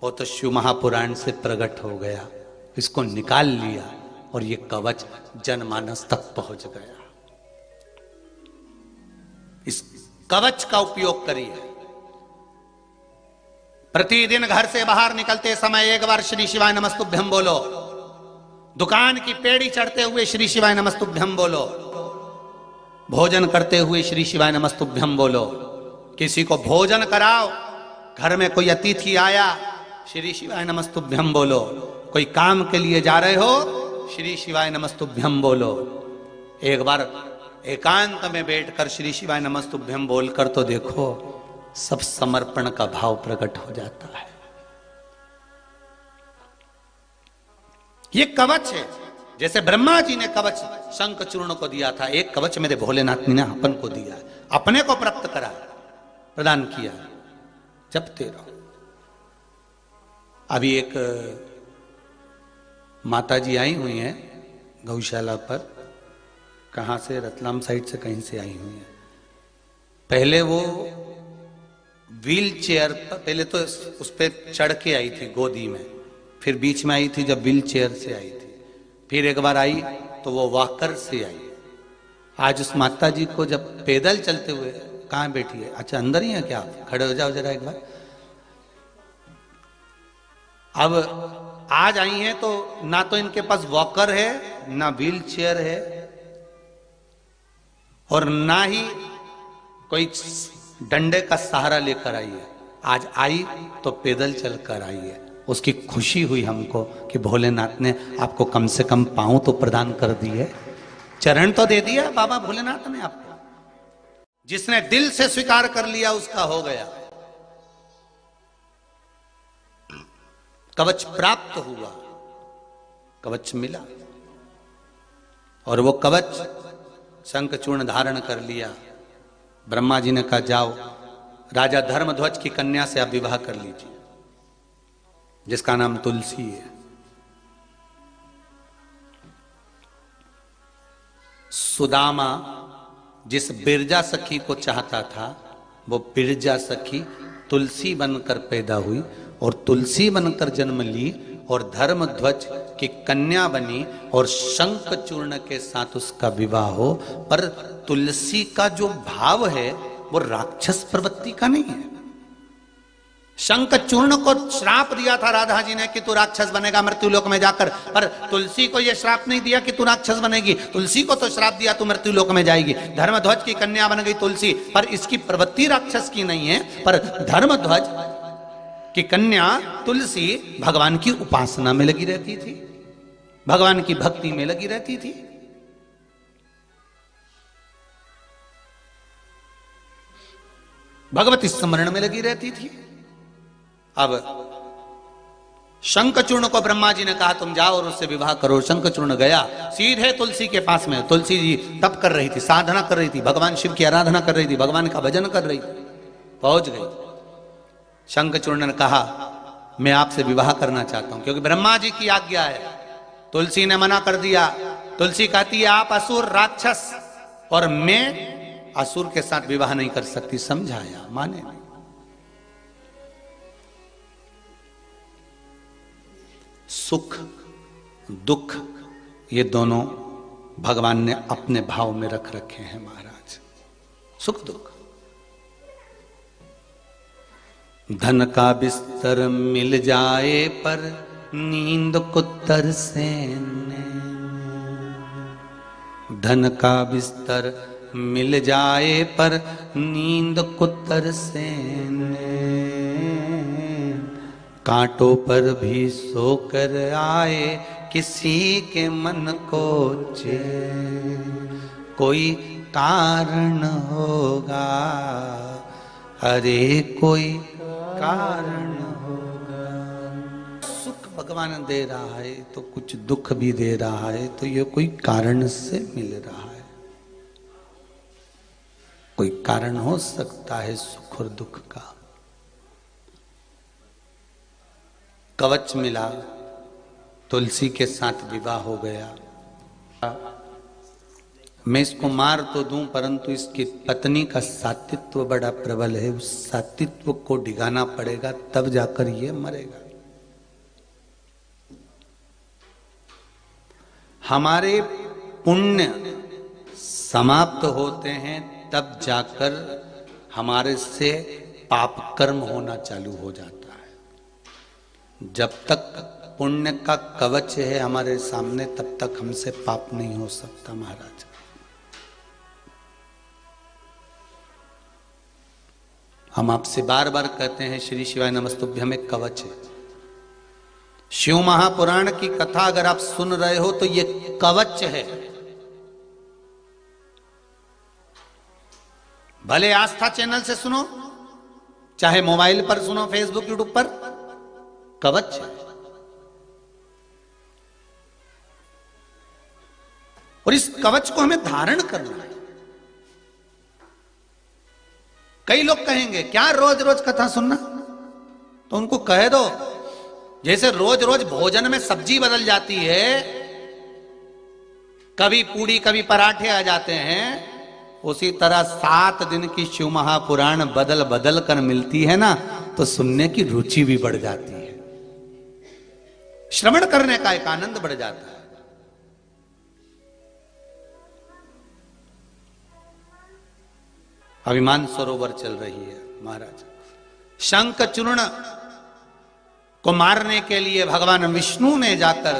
वो तो शिव महापुराण से प्रकट हो गया, इसको निकाल लिया और ये कवच जनमानस तक पहुंच गया। इस कवच का उपयोग करिए। प्रतिदिन घर से बाहर निकलते समय एक बार श्री शिवाय नमस्तुभ्यम बोलो, दुकान की पेड़ी चढ़ते हुए श्री शिवाय नमस्तुभ्यम बोलो, भोजन करते हुए श्री शिवाय नमस्तुभ्यम बोलो, किसी को भोजन कराओ, घर में कोई अतिथि आया श्री शिवाय नमस्तुभ्यम बोलो, कोई काम के लिए जा रहे हो श्री शिवाय नमस्तुभ्यम बोलो। एक बार एकांत में बैठकर श्री शिवाय नमस्तुभ्यम बोलकर तो देखो, सब समर्पण का भाव प्रकट हो जाता है। ये कवच है, जैसे ब्रह्मा जी ने कवच शंखचूर्ण को दिया था, एक कवच मेरे भोलेनाथ ने अपन को दिया, अपने को प्राप्त करा, प्रदान किया, जपते रहो। अभी एक माता जी आई हुई हैं गौशाला पर, कहाँ से, रतलाम साइड से कहीं से आई हुई हैं। पहले वो व्हील चेयर पर, पहले तो उस पर चढ़ के आई थी गोदी में, फिर बीच में आई थी जब व्हील चेयर से आई थी, फिर एक बार आई तो वो वॉकर से आई। आज उस माता जी को जब पैदल चलते हुए, कहाँ बैठी है, अच्छा अंदर ही है क्या, खड़े हो जाओ जरा एक बार। अब आज आई हैं तो ना तो इनके पास वॉकर है, ना व्हील चेयर है, और ना ही कोई डंडे का सहारा लेकर आई है। आज आई तो पैदल चलकर आई है। उसकी खुशी हुई हमको कि भोलेनाथ ने आपको कम से कम पांव तो प्रदान कर दिए, चरण तो दे दिया बाबा भोलेनाथ ने आपको। जिसने दिल से स्वीकार कर लिया उसका हो गया, कवच प्राप्त हुआ, कवच मिला, और वो कवच शंखचूर्ण धारण कर लिया। ब्रह्मा जी ने कहा जाओ राजा धर्मध्वज की कन्या से आप विवाह कर लीजिए, जिसका नाम तुलसी है। सुदामा जिस बिरजा सखी को चाहता था, वो बिरजा सखी तुलसी बनकर पैदा हुई और तुलसी बनकर जन्म ली और धर्मध्वज की कन्या बनी और शंखचूर्ण के साथ उसका विवाह हो। पर तुलसी का जो भाव है वो राक्षस प्रवृत्ति का नहीं है। शंखचूर्ण को श्राप दिया था राधा जी ने कि तू राक्षस बनेगा मृत्युलोक में जाकर, पर तुलसी को यह श्राप नहीं दिया कि तू राक्षस बनेगी। तुलसी को तो श्राप दिया तू मृत्युलोक में जाएगी। धर्मध्वज की कन्या बन गई तुलसी, पर इसकी प्रवृत्ति राक्षस की नहीं है। पर धर्मध्वज की कन्या तुलसी भगवान की उपासना में लगी रहती थी, भगवान की भक्ति में लगी रहती थी। भगवती स्मरण में लगी रहती थी। अब शंखचूर्ण को ब्रह्मा जी ने कहा तुम जाओ और उससे विवाह करो। शंखचूर्ण गया सीधे तुलसी के पास में। तुलसी जी तप कर रही थी, साधना कर रही थी, भगवान शिव की आराधना कर रही थी, भगवान का भजन कर रही थी। पहुंच गई। शंखचूर्ण ने कहा मैं आपसे विवाह करना चाहता हूं, क्योंकि ब्रह्मा जी की आज्ञा है। तुलसी ने मना कर दिया। तुलसी कहती है आप असुर राक्षस और मैं असुर के साथ विवाह नहीं कर सकती। समझाया, माने नहीं। सुख दुख ये दोनों भगवान ने अपने भाव में रख रखे हैं महाराज। सुख दुख, धन का बिस्तर मिल जाए पर नींद को तरसे ने, धन का बिस्तर मिल जाए पर नींद को तरसे ने, कांटों पर भी सोकर आए किसी के मन को चैन, कोई कारण होगा, अरे कोई कारण होगा। सुख भगवान दे रहा है तो कुछ दुख भी दे रहा है, तो ये कोई कारण से मिल रहा है। कोई कारण हो सकता है सुख और दुख का। कवच मिला, तुलसी के साथ विवाह हो गया। मैं इसको मार तो दूं, परंतु इसकी पत्नी का सात्वित्व बड़ा प्रबल है। उस सात्वित्व को डिगाना पड़ेगा, तब जाकर ये मरेगा। हमारे पुण्य समाप्त होते हैं तब जाकर हमारे से पाप कर्म होना चालू हो जाता है। जब तक पुण्य का कवच है हमारे सामने, तब तक हमसे पाप नहीं हो सकता महाराज। हम आपसे बार बार कहते हैं श्री शिवाय नमस्तुभ्यम एक कवच है। शिव महापुराण की कथा अगर आप सुन रहे हो तो ये कवच है। भले आस्था चैनल से सुनो, चाहे मोबाइल पर सुनो, फेसबुक यूट्यूब पर, कवच है। और इस कवच को हमें धारण करना है। कई लोग कहेंगे क्या रोज रोज कथा सुनना, तो उनको कह दो जैसे रोज रोज भोजन में सब्जी बदल जाती है, कभी पूड़ी कभी पराठे आ जाते हैं, उसी तरह 7 दिन की शिव महापुराण बदल बदल कर मिलती है ना, तो सुनने की रुचि भी बढ़ जाती है, श्रवण करने का एक आनंद बढ़ जाता है। अभिमान सरोवर चल रही है महाराज। शंखचूर्ण को मारने के लिए भगवान विष्णु ने जाकर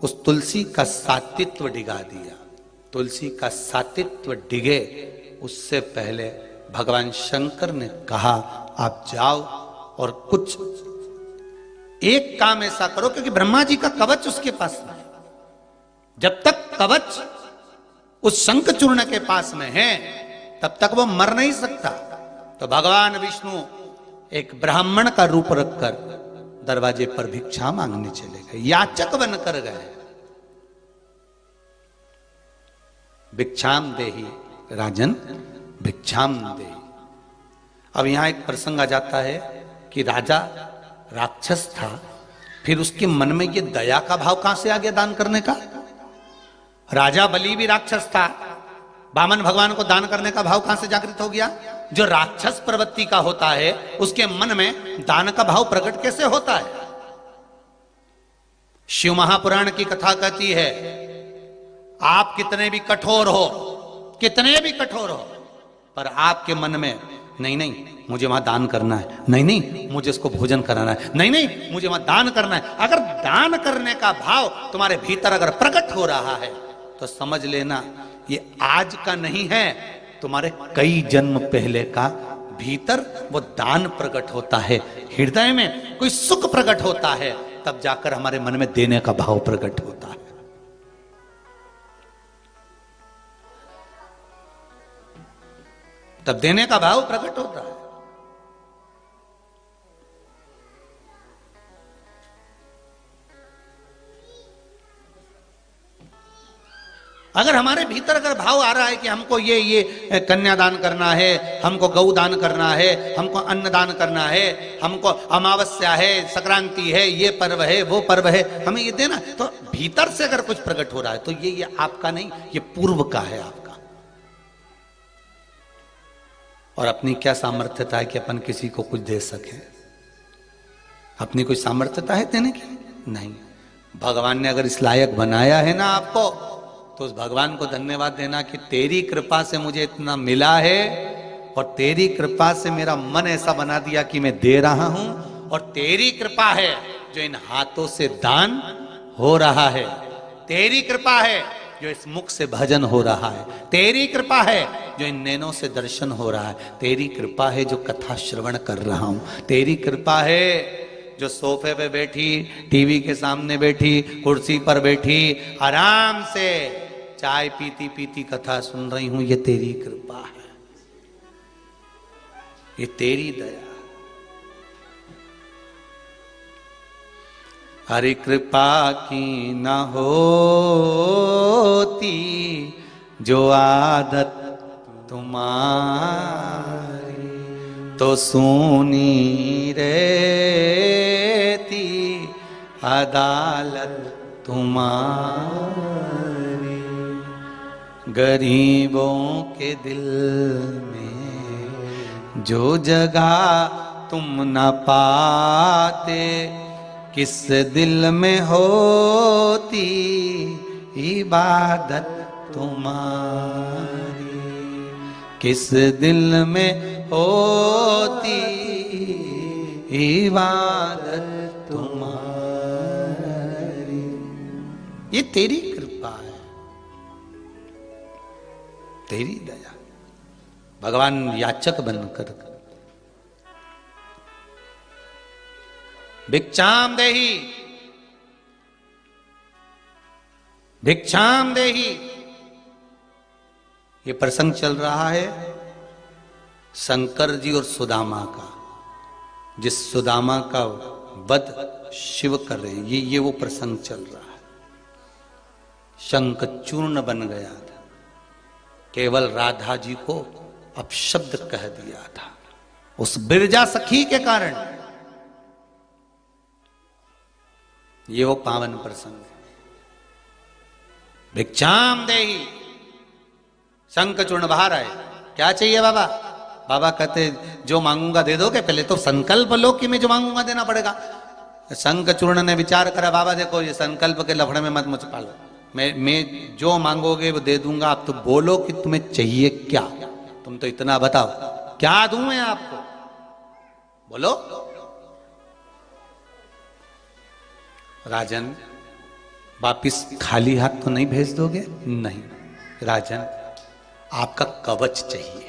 उस तुलसी का सात्वित्व डिगा दिया। तुलसी का सात्वित्व डिगे उससे पहले भगवान शंकर ने कहा आप जाओ और कुछ एक काम ऐसा करो, क्योंकि ब्रह्मा जी का कवच उसके पास है। जब तक कवच उस शंखचूर्ण के पास में है तब तक वो मर नहीं सकता। तो भगवान विष्णु एक ब्राह्मण का रूप रखकर दरवाजे पर भिक्षा मांगने चले गए, याचक बनकर गए। भिक्षाम देहि राजन भिक्षाम देहि। अब यहां एक प्रसंग आ जाता है कि राजा राक्षस था, फिर उसके मन में ये दया का भाव कहां से आ गया दान करने का। राजा बलि भी राक्षस था, वामन भगवान को दान करने का भाव कहां से जागृत हो गया। जो राक्षस प्रवृत्ति का होता है उसके मन में दान का भाव प्रकट कैसे होता है। शिव महापुराण की कथा कहती है आप कितने भी कठोर हो, कितने भी कठोर हो, पर आपके मन में नहीं नहीं मुझे वहां दान करना है, नहीं नहीं मुझे इसको भोजन कराना है, नहीं नहीं मुझे वहां दान करना है। अगर दान करने का भाव तुम्हारे भीतर अगर प्रकट हो रहा है तो समझ लेना ये आज का नहीं है, तुम्हारे कई जन्म पहले का भीतर वो दान प्रकट होता है। हृदय में कोई सुख प्रकट होता है, तब जाकर हमारे मन में देने का भाव प्रकट होता है। तब देने का भाव प्रकट होता है। अगर हमारे भीतर अगर भाव आ रहा है कि हमको ये कन्यादान करना है, हमको गौ दान करना है, हमको अन्न दान करना है, हमको अमावस्या है, संक्रांति है, ये पर्व है, वो पर्व है, हमें ये देना, तो भीतर से अगर कुछ प्रकट हो रहा है तो ये आपका नहीं, ये पूर्व का है आपका। और अपनी क्या सामर्थ्यता है कि अपन किसी को कुछ दे सके? अपनी कोई सामर्थ्यता है देने की? नहीं। भगवान ने अगर इस लायक बनाया है ना आपको, तो उस भगवान को धन्यवाद देना कि तेरी कृपा से मुझे इतना मिला है, और तेरी कृपा से मेरा मन ऐसा बना दिया कि मैं दे रहा हूं, और तेरी कृपा है जो इन हाथों से दान हो रहा है, तेरी कृपा है जो इस मुख से भजन हो रहा है, तेरी कृपा है जो इन नैनों से दर्शन हो रहा है, तेरी कृपा है जो कथा श्रवण कर रहा हूं, तेरी कृपा है जो सोफे पे बैठी, टीवी के सामने बैठी, कुर्सी पर बैठी, आराम से चाय पीती पीती कथा सुन रही हूं, ये तेरी कृपा है, ये तेरी दया। हरि कृपा की न होती जो आदत तुम्हारी, तो सुनी रहती अदालत तुम्हारी। गरीबों के दिल में जो जगह तुम न पाते, किस दिल में होती इबादत तुम्हारी, किस दिल में होती इबादत तुम्हारी। ये तेरी कृपा है, तेरी दया। भगवान याचक बनकर भिक्षाम देहि, भिक्षाम देहि, ये प्रसंग चल रहा है शंकर जी और सुदामा का, जिस सुदामा का वध शिव कर रहे हैं, ये वो प्रसंग चल रहा है। शंख चूर्ण बन गया था, केवल राधा जी को अपशब्द कह दिया था उस बिरजा सखी के कारण। ये वो पावन प्रसंग है। भिक्षाम देहि, शंख चूर्ण बाहर आए, क्या चाहिए बाबा? बाबा कहते जो मांगूंगा दे दोगे, पहले तो संकल्प लो कि मैं जो मांगूंगा देना पड़ेगा। शंख चूर्ण ने विचार करा, बाबा देखो ये संकल्प के लफड़े में मत मुझ पालो, मैं जो मांगोगे वो दे दूंगा, आप तो बोलो कि तुम्हें चाहिए क्या, तुम तो इतना बताओ क्या दूं मैं आपको, बोलो। राजन वापिस खाली हाथ तो नहीं भेज दोगे? नहीं राजन, आपका कवच चाहिए,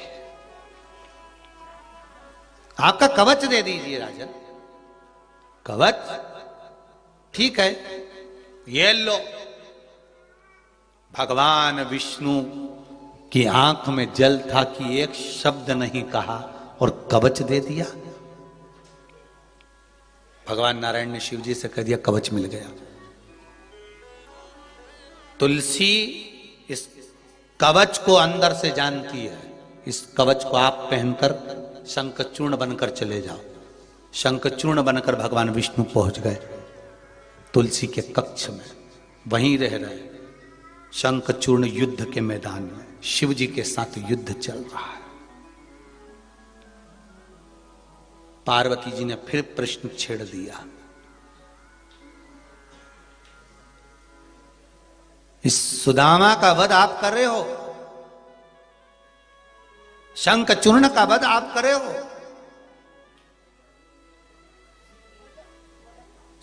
आपका कवच दे दीजिए राजन। कवच ठीक है, ये लो। भगवान विष्णु की आंख में जल था कि एक शब्द नहीं कहा और कवच दे दिया। भगवान नारायण ने शिव जी से कह दिया कवच मिल गया। तुलसी इस कवच को अंदर से जानती है, इस कवच को आप पहनकर शंखचूर्ण बनकर चले जाओ। शंखचूर्ण बनकर भगवान विष्णु पहुंच गए तुलसी के कक्ष में, वहीं रह रहे। शंखचूर्ण युद्ध के मैदान में शिव जी के साथ युद्ध चल रहा है। पार्वती जी ने फिर प्रश्न छेड़ दिया, इस सुदामा का वध आप कर रहे हो, शंखचूर्ण का वध आप कर रहे हो,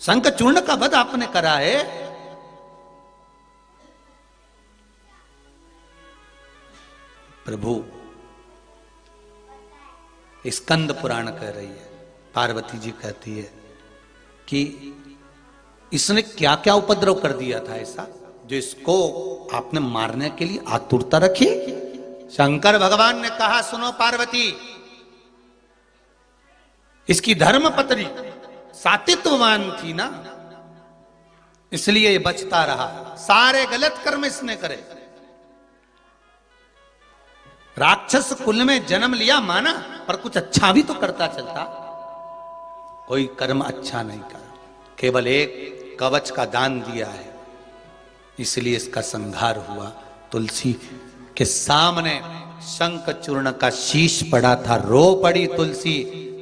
शंखचूर्ण का वध आपने करा है। प्रभु स्कंद पुराण कह रही है, पार्वती जी कहती है कि इसने क्या क्या उपद्रव कर दिया था ऐसा जो इसको आपने मारने के लिए आतुरता रखी। शंकर भगवान ने कहा सुनो पार्वती, इसकी धर्म पत्नी सातित्ववान थी ना, इसलिए ये बचता रहा। सारे गलत कर्म इसने करे, राक्षस कुल में जन्म लिया माना, पर कुछ अच्छा भी तो करता चलता। कोई कर्म अच्छा नहीं करा, केवल एक कवच का दान दिया है, इसलिए इसका संहार हुआ। तुलसी के सामने शंख चूर्ण का शीश पड़ा था, रो पड़ी तुलसी।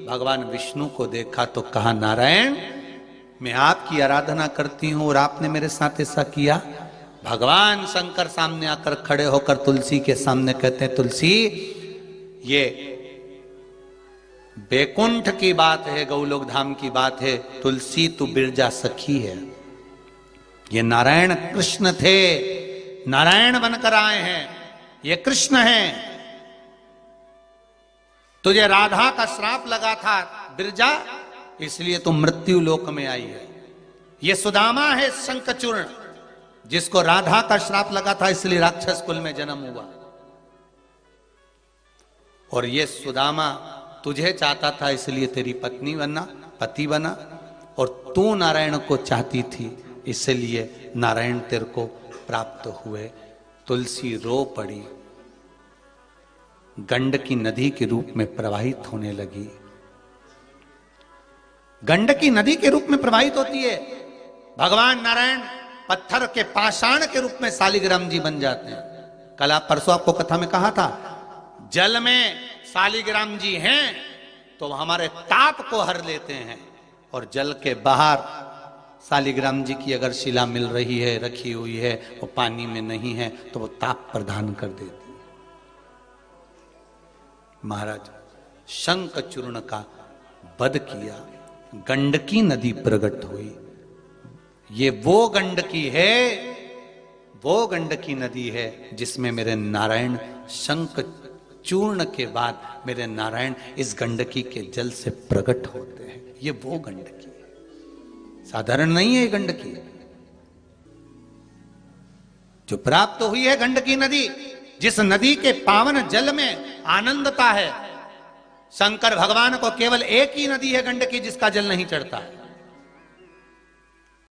भगवान विष्णु को देखा तो कहा, नारायण मैं आपकी आराधना करती हूं और आपने मेरे साथ ऐसा किया। भगवान शंकर सामने आकर खड़े होकर तुलसी के सामने कहते हैं, तुलसी ये बैकुंठ की बात है, गौलोक धाम की बात है। तुलसी तू बिरजा सखी है, ये नारायण कृष्ण थे, नारायण बनकर आए हैं, ये कृष्ण हैं। तुझे राधा का श्राप लगा था बिरजा, इसलिए तू मृत्यु लोक में आई है। ये सुदामा है शंखचूर्ण, जिसको राधा का श्राप लगा था, इसलिए राक्षस कुल में जन्म हुआ। और ये सुदामा तुझे चाहता था, इसलिए तेरी पत्नी बना, पति बना। और तू नारायण को चाहती थी, इसलिए नारायण तेरे को प्राप्त हुए। तुलसी रो पड़ी, गंडकी नदी के रूप में प्रवाहित होने लगी। गंडकी नदी के रूप में प्रवाहित होती है। भगवान नारायण पत्थर के पाषाण के रूप में शालिग्राम जी बन जाते हैं। कल परसों आपको कथा में कहा था, जल में शालिग्राम जी हैं तो हमारे ताप को हर लेते हैं, और जल के बाहर शालिग्राम जी की अगर शिला मिल रही है, रखी हुई है, वो पानी में नहीं है, तो वो ताप प्रदान कर देती है। महाराज शंखचूर्ण का वध किया, गंडकी नदी प्रकट हुई। ये वो गंडकी है, वो गंडकी नदी है जिसमें मेरे नारायण शंख चूर्ण के बाद मेरे नारायण इस गंडकी के जल से प्रकट होते हैं। ये वो गंडकी है, साधारण नहीं है ये गंडकी। जो प्राप्त हुई है गंडकी नदी, जिस नदी के पावन जल में आनंदता है। शंकर भगवान को केवल एक ही नदी है गंडकी, जिसका जल नहीं चढ़ता है।